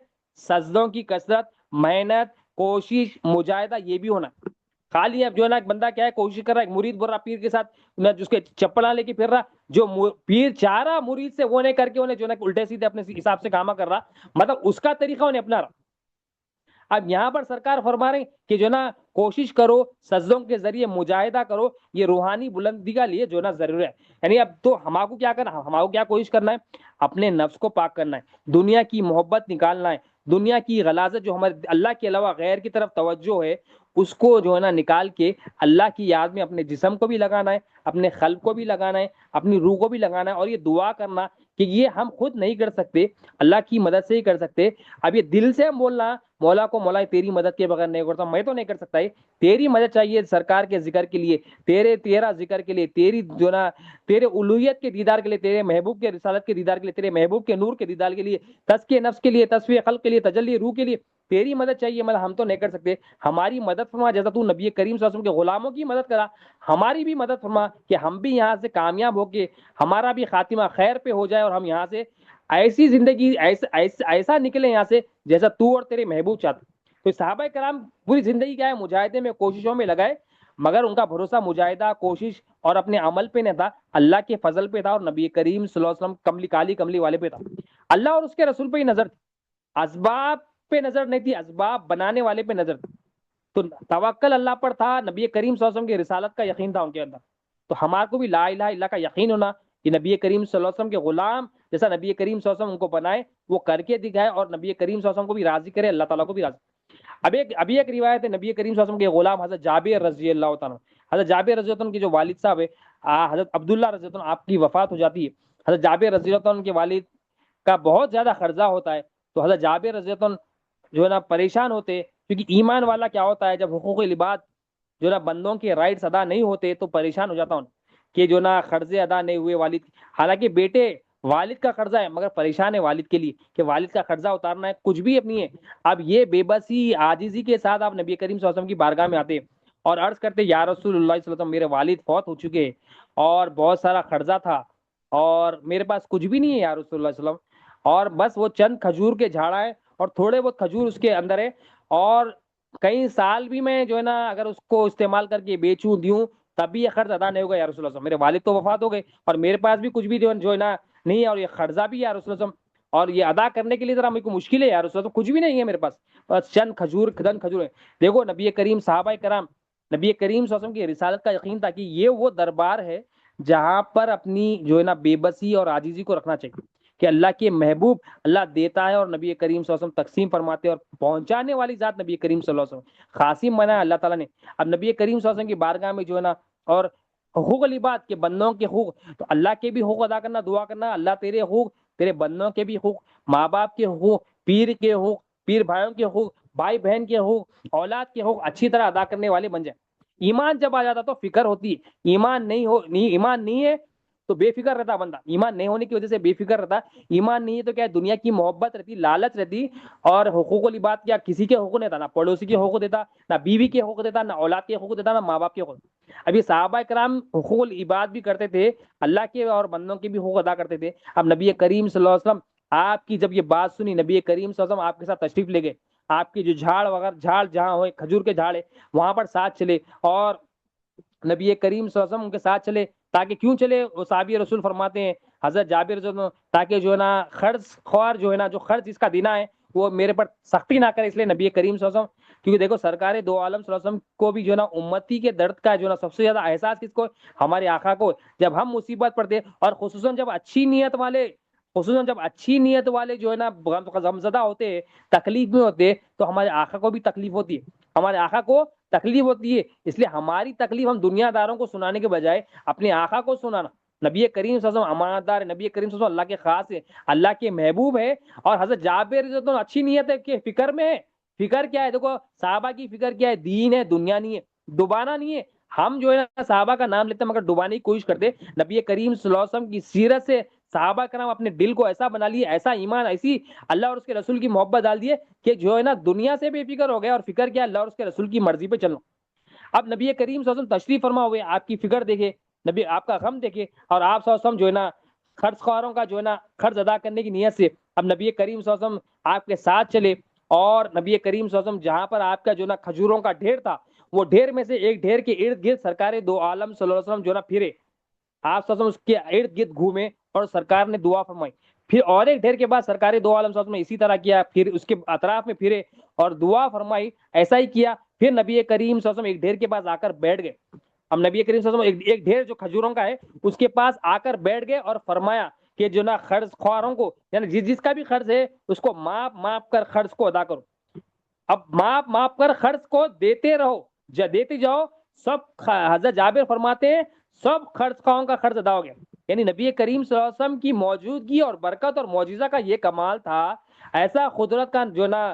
سجدوں کی کثرت، محنت، کوشش، مجاہدہ یہ بھی ہونا۔ خالی اب جو ہے نا ایک بندہ کیا ہے کوشش کر رہا ہے، ایک مرید بول رہا پیر کے ساتھ جس کے چپلا لے کے پھر رہا، جو پیر چاہ رہا مرید سے وہ نہیں کر کے انہیں جو ہے نا الٹے سیدھے اپنے حساب سے کاما کر رہا، مطلب اس کا طریقہ انہیں اپنا رہا۔ اب یہاں پر سرکار فرما رہے ہیں کہ جو نا کوشش کرو، سجدوں کے ذریعے مجاہدہ کرو، یہ روحانی بلندی کا لیے جو نا ضروری ہے۔ یعنی اب تو ہمارے کو کیا کرنا، ہمارے کو کیا کوشش کرنا ہے؟ اپنے نفس کو پاک کرنا ہے، دنیا کی محبت نکالنا ہے، دنیا کی غلاظت جو ہمارے اللہ کے علاوہ غیر کی طرف توجہ ہے اس کو جو ہے نا نکال کے اللہ کی یاد میں اپنے جسم کو بھی لگانا ہے، اپنے قلب کو بھی لگانا ہے، اپنی روح کو بھی لگانا ہے، اور یہ دعا کرنا کہ یہ ہم خود نہیں کر سکتے، اللہ کی مدد سے ہی کر سکتے۔ اب یہ دل سے ہم بولنا مولا کو، مولا تیری مدد کے بغیر نہیں کرتا، میں تو نہیں کر سکتا، تیری مدد چاہیے سرکار کے ذکر کے لیے، تیرا ذکر کے لیے، تیری جو نا تیرے الوہیت کے دیدار کے لیے، تیرے محبوب کے رسالت کے دیدار کے لیے، تیرے محبوب کے نور کے دیدار کے لیے، تزکیہ نفس کے لیے، تصفیہ خلق کے لیے، تجلی روح کے لیے تیری مدد چاہیے، مطلب ہم تو نہیں کر سکتے، ہماری مدد فرما، جیسا تو نبی کریم صلی اللہ علیہ وسلم کے غلاموں کی مدد کرا، ہماری بھی مدد فرما کہ ہم بھی یہاں سے کامیاب ہو کے ہمارا بھی خاتمہ خیر پہ ہو جائے، اور ہم یہاں سے ایسی زندگی ایسا نکلے یہاں سے جیسا تو اور تیرے محبوب چاہتے۔ تو صحابہ کرام پوری زندگی کیا ہے؟ مجاہدے میں، کوششوں میں لگائے، مگر ان کا بھروسہ مجاہدہ، کوشش اور اپنے عمل پہ نہیں تھا، اللہ کے فضل پہ تھا، اور نبی کریم صلی اللہ علیہ وسلم کالی کملی والے پہ تھا، اللہ اور اس کے رسول پہ ہی نظر تھی، اسباب پہ نظر نہیں تھی، اسباب بنانے والے پہ نظر تھی۔ تو توکل اللہ پر تھا، نبی کریم صلی اللہ علیہ وسلم کی رسالت کا یقین تھا ان کے اندر۔ تو ہمارے کو بھی لا الہ الا اللہ کا یقین ہونا کہ نبی کریم صلی اللہ علیہ وسلم کے غلام جیسا نبی کریم صلی اللہ علیہ وسلم ان کو بنائے، وہ کر کے دکھائے، اور نبی کریم صلی اللہ علیہ وسلم کو بھی راضی کرے، اللہ تعالیٰ کو بھی راضی۔ ابھی ایک روایت ہے نبی کریم صلی اللہ علیہ وسلم کے غلام حضرت جابر رضی اللہ تعالیٰ، حضرت جابر رضی اللہ عنہ کے جو والد صاحب ہے حضرت عبداللہ رضی اللہ عنہ، آپ کی وفات ہو جاتی ہے، حضرت جابر رضی اللہ عنہ کے والد کا بہت زیادہ قرضہ ہوتا ہے، تو حضرت جابر رضی اللہ عنہ جو ہے نا پریشان ہوتے، کیونکہ ایمان والا کیا ہوتا ہے جب حقوق العباد جو نا بندوں کے رائٹس ادا نہیں ہوتے تو پریشان ہو جاتا ہوں کہ جو نا قرضے ادا نہیں ہوئے والد، حالانکہ بیٹے والد کا قرضہ ہے مگر پریشان ہے والد کے لیے کہ والد کا قرضہ اتارنا ہے، کچھ بھی اپنی ہے۔ اب یہ بے بسی عاجزی کے ساتھ آپ نبی کریم صلی اللہ علیہ وسلم کی بارگاہ میں آتے اور عرض کرتے یا رسول اللہ صلی اللہ علیہ وسلم میرے والد فوت ہو چکے اور بہت سارا قرضہ تھا اور میرے پاس کچھ بھی نہیں ہے یا رسول اللہ صلی اللہ علیہ وسلم، اور بس وہ چند کھجور کے جھاڑا ہے اور تھوڑے بہت کھجور اس کے اندر ہے، اور کئی سال بھی میں جو ہے نا اگر اس کو استعمال کر کے بیچوں دیوں تب بھی یہ قرض ادا نہیں ہوگا یا رسول اللہ صلی اللہ علیہ وسلم، میرے والد تو وفات ہو گئے اور میرے پاس بھی کچھ بھی جو ہے نا نہیں ہے، اور یہ قرضہ بھی یا رسول اللہ صلی اللہ علیہ وسلم اور یہ ادا کرنے کے لیے ذرا میرے کو مشکل ہے یا رسول اللہ صلی اللہ علیہ وسلم، کچھ بھی نہیں ہے میرے پاس، بس چند کھجور ہے۔ دیکھو نبی کریم، صحابہ کرام نبی کریم صلی اللہ علیہ وسلم کی رسالت کا یقین تھا کہ یہ وہ دربار ہے جہاں پر اپنی جو ہے نا بے بسی اور عاجزی کو رکھنا چاہیے کہ اللہ کے محبوب اللہ دیتا ہے اور نبی کریم صلی اللہ علیہ وسلم تقسیم فرماتے ہیں، اور پہنچانے والی ذات نبی کریم صلی اللہ علیہ وسلم، خاصم بنا ہے اللہ تعالیٰ نے۔ اب نبی کریم صلی اللہ علیہ وسلم کی بارگاہ میں جو ہے نا اور حقوق العباد کے بندوں کے حقوق، تو اللہ کے بھی حقوق ادا کرنا، دعا کرنا اللہ تیرے حقوق، تیرے بندوں کے بھی حقوق، ماں باپ کے حقوق، پیر کے حقوق، پیر بھائیوں کے حقوق، بھائی بہن کے حقوق، اولاد کے حقوق اچھی طرح ادا کرنے والے بن جائیں۔ ایمان جب آ جاتا تو فکر ہوتی ہے، ایمان نہیں ہے تو بے فکر رہتا بندہ، ایمان نہیں ہونے کی وجہ سے بے فکر رہتا، ایمان نہیں ہے تو کیا ہے دنیا کی محبت رہتی، لالچ رہتی، اور حقوق العباد کیا کسی کے حقوق نہیں دیتا، نہ پڑوسی کے حقوق دیتا، نہ بیوی کے حقوق دیتا، نہ اولاد کے حقوق دیتا، نہ ماں باپ کے حقوق۔ ابھی صحابہ کرام حقوق العباد بھی کرتے تھے، اللہ کے اور بندوں کے بھی حقوق ادا کرتے تھے۔ اب نبی کریم صلی اللہ علیہ وسلم آپ کی جب یہ بات سنی، نبی کریم صلی اللہ علیہ وسلم آپ کے ساتھ تشریف لے گئے، آپ کی جو جھاڑ وغیرہ جھاڑ جہاں ہوئے کھجور کے جھاڑ ہے وہاں پر ساتھ چلے، اور نبی کریم صلی اللہ علیہ وسلم ان کے ساتھ چلے. تاکہ کیوں چلے؟ وہ صحابی رسول فرماتے ہیں حضرت جابر رضی اللہ عنہ، تاکہ جو ہے نا خرچ خوار جو ہے نا، جو خرچ اس کا دینا ہے وہ میرے پر سختی نہ کرے. اس لیے نبی کریم صلی اللہ علیہ وسلم، کیونکہ دیکھو سرکار دو عالم صلی اللہ علیہ وسلم کو بھی جو ہے نا امتی کے درد کا جو ہے نا سب سے زیادہ احساس کس کو؟ ہمارے آقا کو. جب ہم مصیبت پڑتے اور خصوصاً جب اچھی نیت والے جو ہے نا غمزدہ ہوتے ہیں، تکلیف میں ہوتے ہیں، تو ہمارے آقا کو بھی تکلیف ہوتی ہے، ہمارے آقا کو تکلیف ہوتی ہے. اس لیے ہماری تکلیف ہم دنیا داروں کو سنانے کے بجائے اپنے آقا کو سنانا. نبی کریم صلی اللہ علیہ وسلم امانت دار ہے، نبی کریم صلی اللہ علیہ وسلم اللہ کے خاص ہے، اللہ کے محبوب ہے. اور حضرت جابر رضی اللہ عنہ اچھی نیت ہے کہ فکر میں ہے. فکر کیا ہے؟ دیکھو صحابہ کی فکر کیا ہے؟ دین ہے، دنیا نہیں ہے، ڈبانا نہیں ہے. ہم جو ہے نا صحابہ کا نام لیتے ہیں مگر ڈبانے کی کوشش کرتے. نبی کریم صلی اللہ علیہ وسلم کی سیرت سے صحابہ کرام اپنے دل کو ایسا بنا لیے، ایسا ایمان، ایسی اللہ اور اس کے رسول کی محبت ڈال دیے کہ جو ہے نا دنیا سے بے فکر ہو گیا. اور فکر کیا؟ اللہ اور اس کے رسول کی مرضی پہ چلنا. اب نبی کریم صلی اللہ علیہ وسلم تشریف فرما ہوئے، آپ کی فکر دیکھے، نبی آپ کا غم دیکھے، اور آپ صلی اللہ علیہ وسلم جو ہے نا خرچ خواروں کا جو ہے نا قرض ادا کرنے کی نیت سے اب نبی کریم صلی اللہ علیہ وسلم آپ کے ساتھ چلے. اور نبی کریم صلی اللہ علیہ وسلم جہاں پر آپ کا جو ہے نا کھجوروں کا ڈھیر تھا، وہ ڈھیر میں سے ایک ڈھیر کے ارد گرد سرکار دو عالم صلی اللہ علیہ وسلم جو ہے نا پھرے. آپ صلی اللہ علیہ وسلم اس کے ارد گرد گھومے اور سرکار نے دعا فرمائی. پھر اور ایک ڈھیر کے بعد سرکار دو عالم صلی اللہ علیہ وسلم نے اسی طرح کیا، پھر اس کے اطراف میں پھرے اور دعا فرمائی. ایسا ہی کیا. پھر نبی کریم صلی اللہ علیہ وسلم ایک ڈھیر کے پاس آ کر بیٹھ گئے. اب نبی کریم صلی اللہ علیہ وسلم ایک ڈھیر جو کھجوروں کا ہے اس کے پاس آ کر بیٹھ گئے اور فرمایا کہ جو نا قرض خواروں کو، یعنی جس کا بھی قرض ہے اس کو معاف کر قرض کو ادا کرو. اب معاف کر قرض کو دیتے رہو، دیتے جاؤ. سب حضرت جابر فرماتے ہیں سب قرض خواہوں کا قرض ادا ہو گیا. یعنی نبی کریم صلی اللہ علیہ وسلم کی موجودگی اور برکت اور معجزہ کا یہ کمال تھا، ایسا قدرت کا جو نا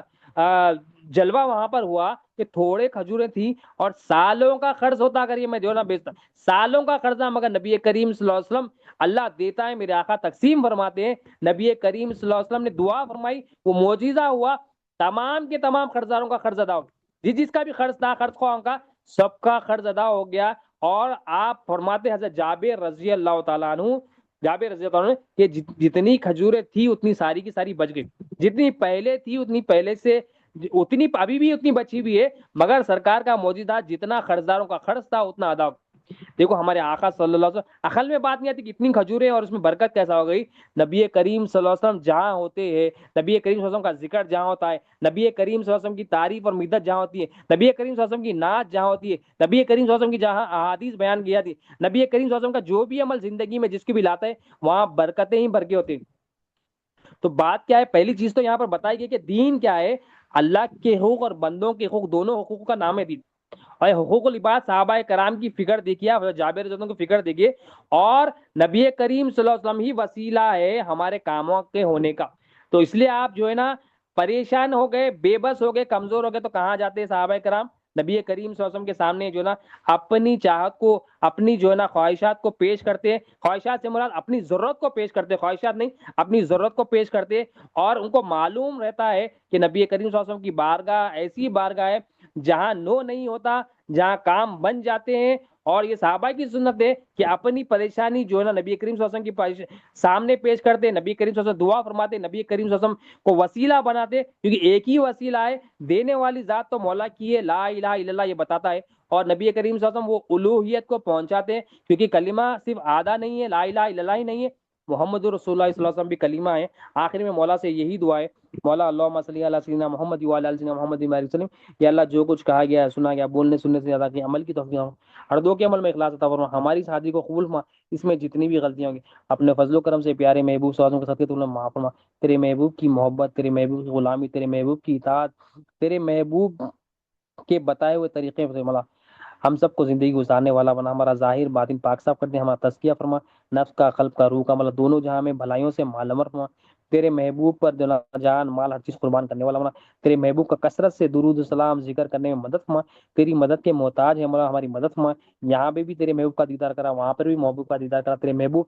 جلوہ وہاں پر ہوا کہ تھوڑے کھجوریں تھی اور سالوں کا قرض ہوتا. اگر یہ میں جو نا بیچتا سالوں کا قرضہ، مگر نبی کریم صلی اللہ علیہ وسلم اللہ دیتا ہے، میرے آقا تقسیم فرماتے ہیں. نبی کریم صلی اللہ علیہ وسلم نے دعا فرمائی، وہ معجزہ ہوا، تمام کے تمام قرض داروں کا قرض ادا ہو گیا. جس کا بھی قرض تھا قرض خواہوں کا سب کا قرض ادا ہو گیا. اور آپ فرماتے حضرت جابر رضی اللہ تعالیٰ عنہ، جابر رضی اللہ عنہ کہ جتنی کھجوریں تھی اتنی ساری کی ساری بچ گئی، جتنی پہلے تھی اتنی پہلے سے اتنی ابھی بھی اتنی بچی بھی ہے، مگر سرکار کا موجودہ جتنا قرضداروں کا قرض تھا اتنا ادا. دیکھو ہمارے آقا صلی اللہ علیہ وسلم عقل میں بات نہیں آتی کتنی کھجوریں اور اس میں برکت کیسا ہو گئی. نبی کریم صلی اللہ علیہ وسلم جہاں ہوتے ہیں، نبی کریم صلی اللہ علیہ وسلم کا ذکر جہاں ہوتا ہے، نبی کریم صلی اللہ علیہ وسلم کی تعریف اور مدت جہاں ہوتی ہے، نبی کریم صلی اللہ علیہ وسلم کی نعت جہاں ہوتی ہے، نبی کریم صلی اللہ علیہ وسلم کی جہاں احادیث بیان کی جاتی ہے، نبی کریم صلی اللہ علیہ وسلم کا جو بھی عمل زندگی میں جس کی بھی لاتا ہے وہاں برکتیں ہی برکے ہوتے ہیں. تو بات کیا ہے؟ پہلی چیز تو یہاں پر بتائی گئی کہ دین کیا ہے. اللہ کے حقوق اور بندوں کے حقوق، دونوں حقوق کا نام ہے دین. اور حقوق العباد صحابہ کرام کی فکر دیکھیے، حضرت جابر رضی اللہ عنہ کی فکر دیکھیے. اور نبی کریم صلی اللہ علیہ وسلم ہی وسیلہ ہے ہمارے کاموں کے ہونے کا. تو اس لیے آپ جو ہے نا پریشان ہو گئے، بے بس ہو گئے، کمزور ہو گئے تو کہاں جاتے ہیں صحابہ کرام؟ نبی کریم صلی اللہ علیہ وسلم کے سامنے جو ہے نا اپنی چاہت کو، اپنی جو ہے نا خواہشات کو پیش کرتے ہیں. خواہشات سے مراد اپنی ضرورت کو پیش کرتے ہیں، خواہشات نہیں، اپنی ضرورت کو پیش کرتے ہیں. اور ان کو معلوم رہتا ہے کہ نبی کریم صلی اللہ علیہ وسلم کی بارگاہ ایسی بارگاہ ہے جہاں نو نہیں ہوتا، جہاں کام بن جاتے ہیں. اور یہ صحابہ کی سنت ہے کہ اپنی پریشانی جو ہے نا نبی کریم صلی اللہ علیہ وسلم کی سامنے پیش کرتے، نبی کریم صلی اللہ علیہ وسلم دعا فرماتے، نبی کریم صلی اللہ علیہ وسلم کو وسیلہ بناتے. کیونکہ ایک ہی وسیلہ ہے، دینے والی ذات تو مولا کی ہے، لا الہ الا اللہ یہ بتاتا ہے. اور نبی کریم صلی اللہ علیہ وسلم وہ الوہیت کو پہنچاتے ہیں، کیونکہ کلمہ صرف آدھا نہیں ہے، لا الہ الا اللہ ہی نہیں ہے، محمد رسول اللہ صلی اللہ علیہ وسلم بھی کلمہ ہے. آخر میں مولا سے یہی دعا ہے، مولا اللہم صلی علی سیدنا محمد وعلی آل سیدنا محمد وسلم. یا اللہ جو کچھ کہا گیا ہے، سنا گیا، بولنے سننے سے زیادہ کی عمل کی توفیق ہو، ہر دو کے عمل میں اخلاص عطا فرما. ہماری شادی کو قبول فرما، اس میں جتنی بھی غلطیاں ہوں گی اپنے فضل و کرم سے پیارے محبوب صلی اللہ علیہ وسلم کے صدقے تو معاف فرما. تیرے محبوب کی محبت، تیرے محبوب کی غلامی، تیرے محبوب کی اطاعت، تیرے محبوب کے بتائے ہوئے طریقے سے مولا ہم سب کو زندگی گزارنے والا بنا. ہمارا ظاہر باطن پاک صاف کر دے، ہمارا تزکیہ فرما، نفس کا، قلب کا، روح کا، مطلب دونوں جہاں میں بھلائیوں سے مالامر فرما. تیرے محبوب پر جان مال ہر چیز قربان کرنے والا بنا. تیرے محبوب کا کثرت سے درود السلام ذکر کرنے میں مدد فرما. تیری مدد کے محتاج ہے مولا، ہماری مدد فرما. یہاں پہ بھی تیرے محبوب کا دیدار کرا، وہاں پر بھی محبوب کا دیدار کرا. تیرے محبوب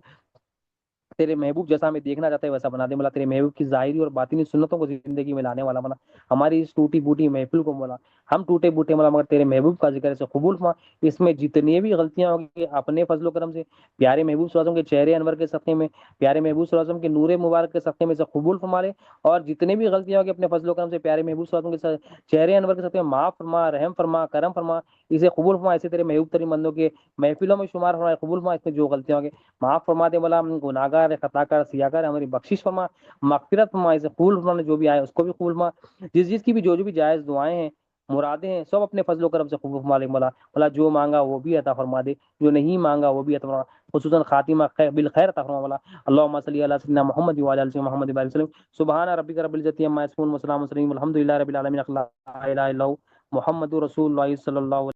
تیرے محبوب جیسا ہمیں دیکھنا چاہتا ہے ویسا بنا دے مولا، تیرے محبوب کی ظاہری اور باطنی سنتوں کو زندگی میں لانے والا بنا، ہماری اس ٹوٹی بوٹی محفل کو مولا، ہم ٹوٹے بوٹے مولا مگر تیرے محبوب کا ذکر سے قبول فرما، اس میں جتنی بھی غلطیاں ہوگی اپنے فضل و کرم سے پیارے محبوب صلی اللہ علیہ وسلم کے چہرے انور کے صدقے میں، پیارے محبوب صلی اللہ علیہ وسلم کے نور مبارک کے صدقے میں سے قبول فرما لے، اور جتنے بھی غلطیاں ہوگی اپنے فضل و کرم سے پیارے محبوب صلی اللہ علیہ وسلم کے چہرے انور کے صدقے میں معاف فرما، رحم فرما، کرم فرما، اسے قبول فرما، ایسے تیرے محبوب ترین بندوں کے محفلوں میں شمار فرما، قبول فرما، اس میں جو غلطیاں ہوگی معاف فرما دے مولا، ہم گناہگار خطا کار سیاہ کار ہماری بخشش فرما، مغفرت فرما، اسے قبول فرما، جو بھی آئے اس کو بھی قبول فرما، جس کی بھی جو بھی جائز دعائیں ہیں مرادیں ہیں سب اپنے فضل و کرم سے قبول فرما لے مولا، مولا جو مانگا وہ بھی عطا فرما دے، جو نہیں مانگا وہ بھی عطا فرما، خصوصاً خاتمہ بالخیر عطا فرما مولا، اللهم صل علی سیدنا محمد وعلی آل سیدنا محمد وبارک وسلم، سبحان ربک رب العزۃ عما یصفون وسلام وسلم الحمد للہ رب العالمین، لا الہ الا اللہ محمد رسول اللہ صلی اللہ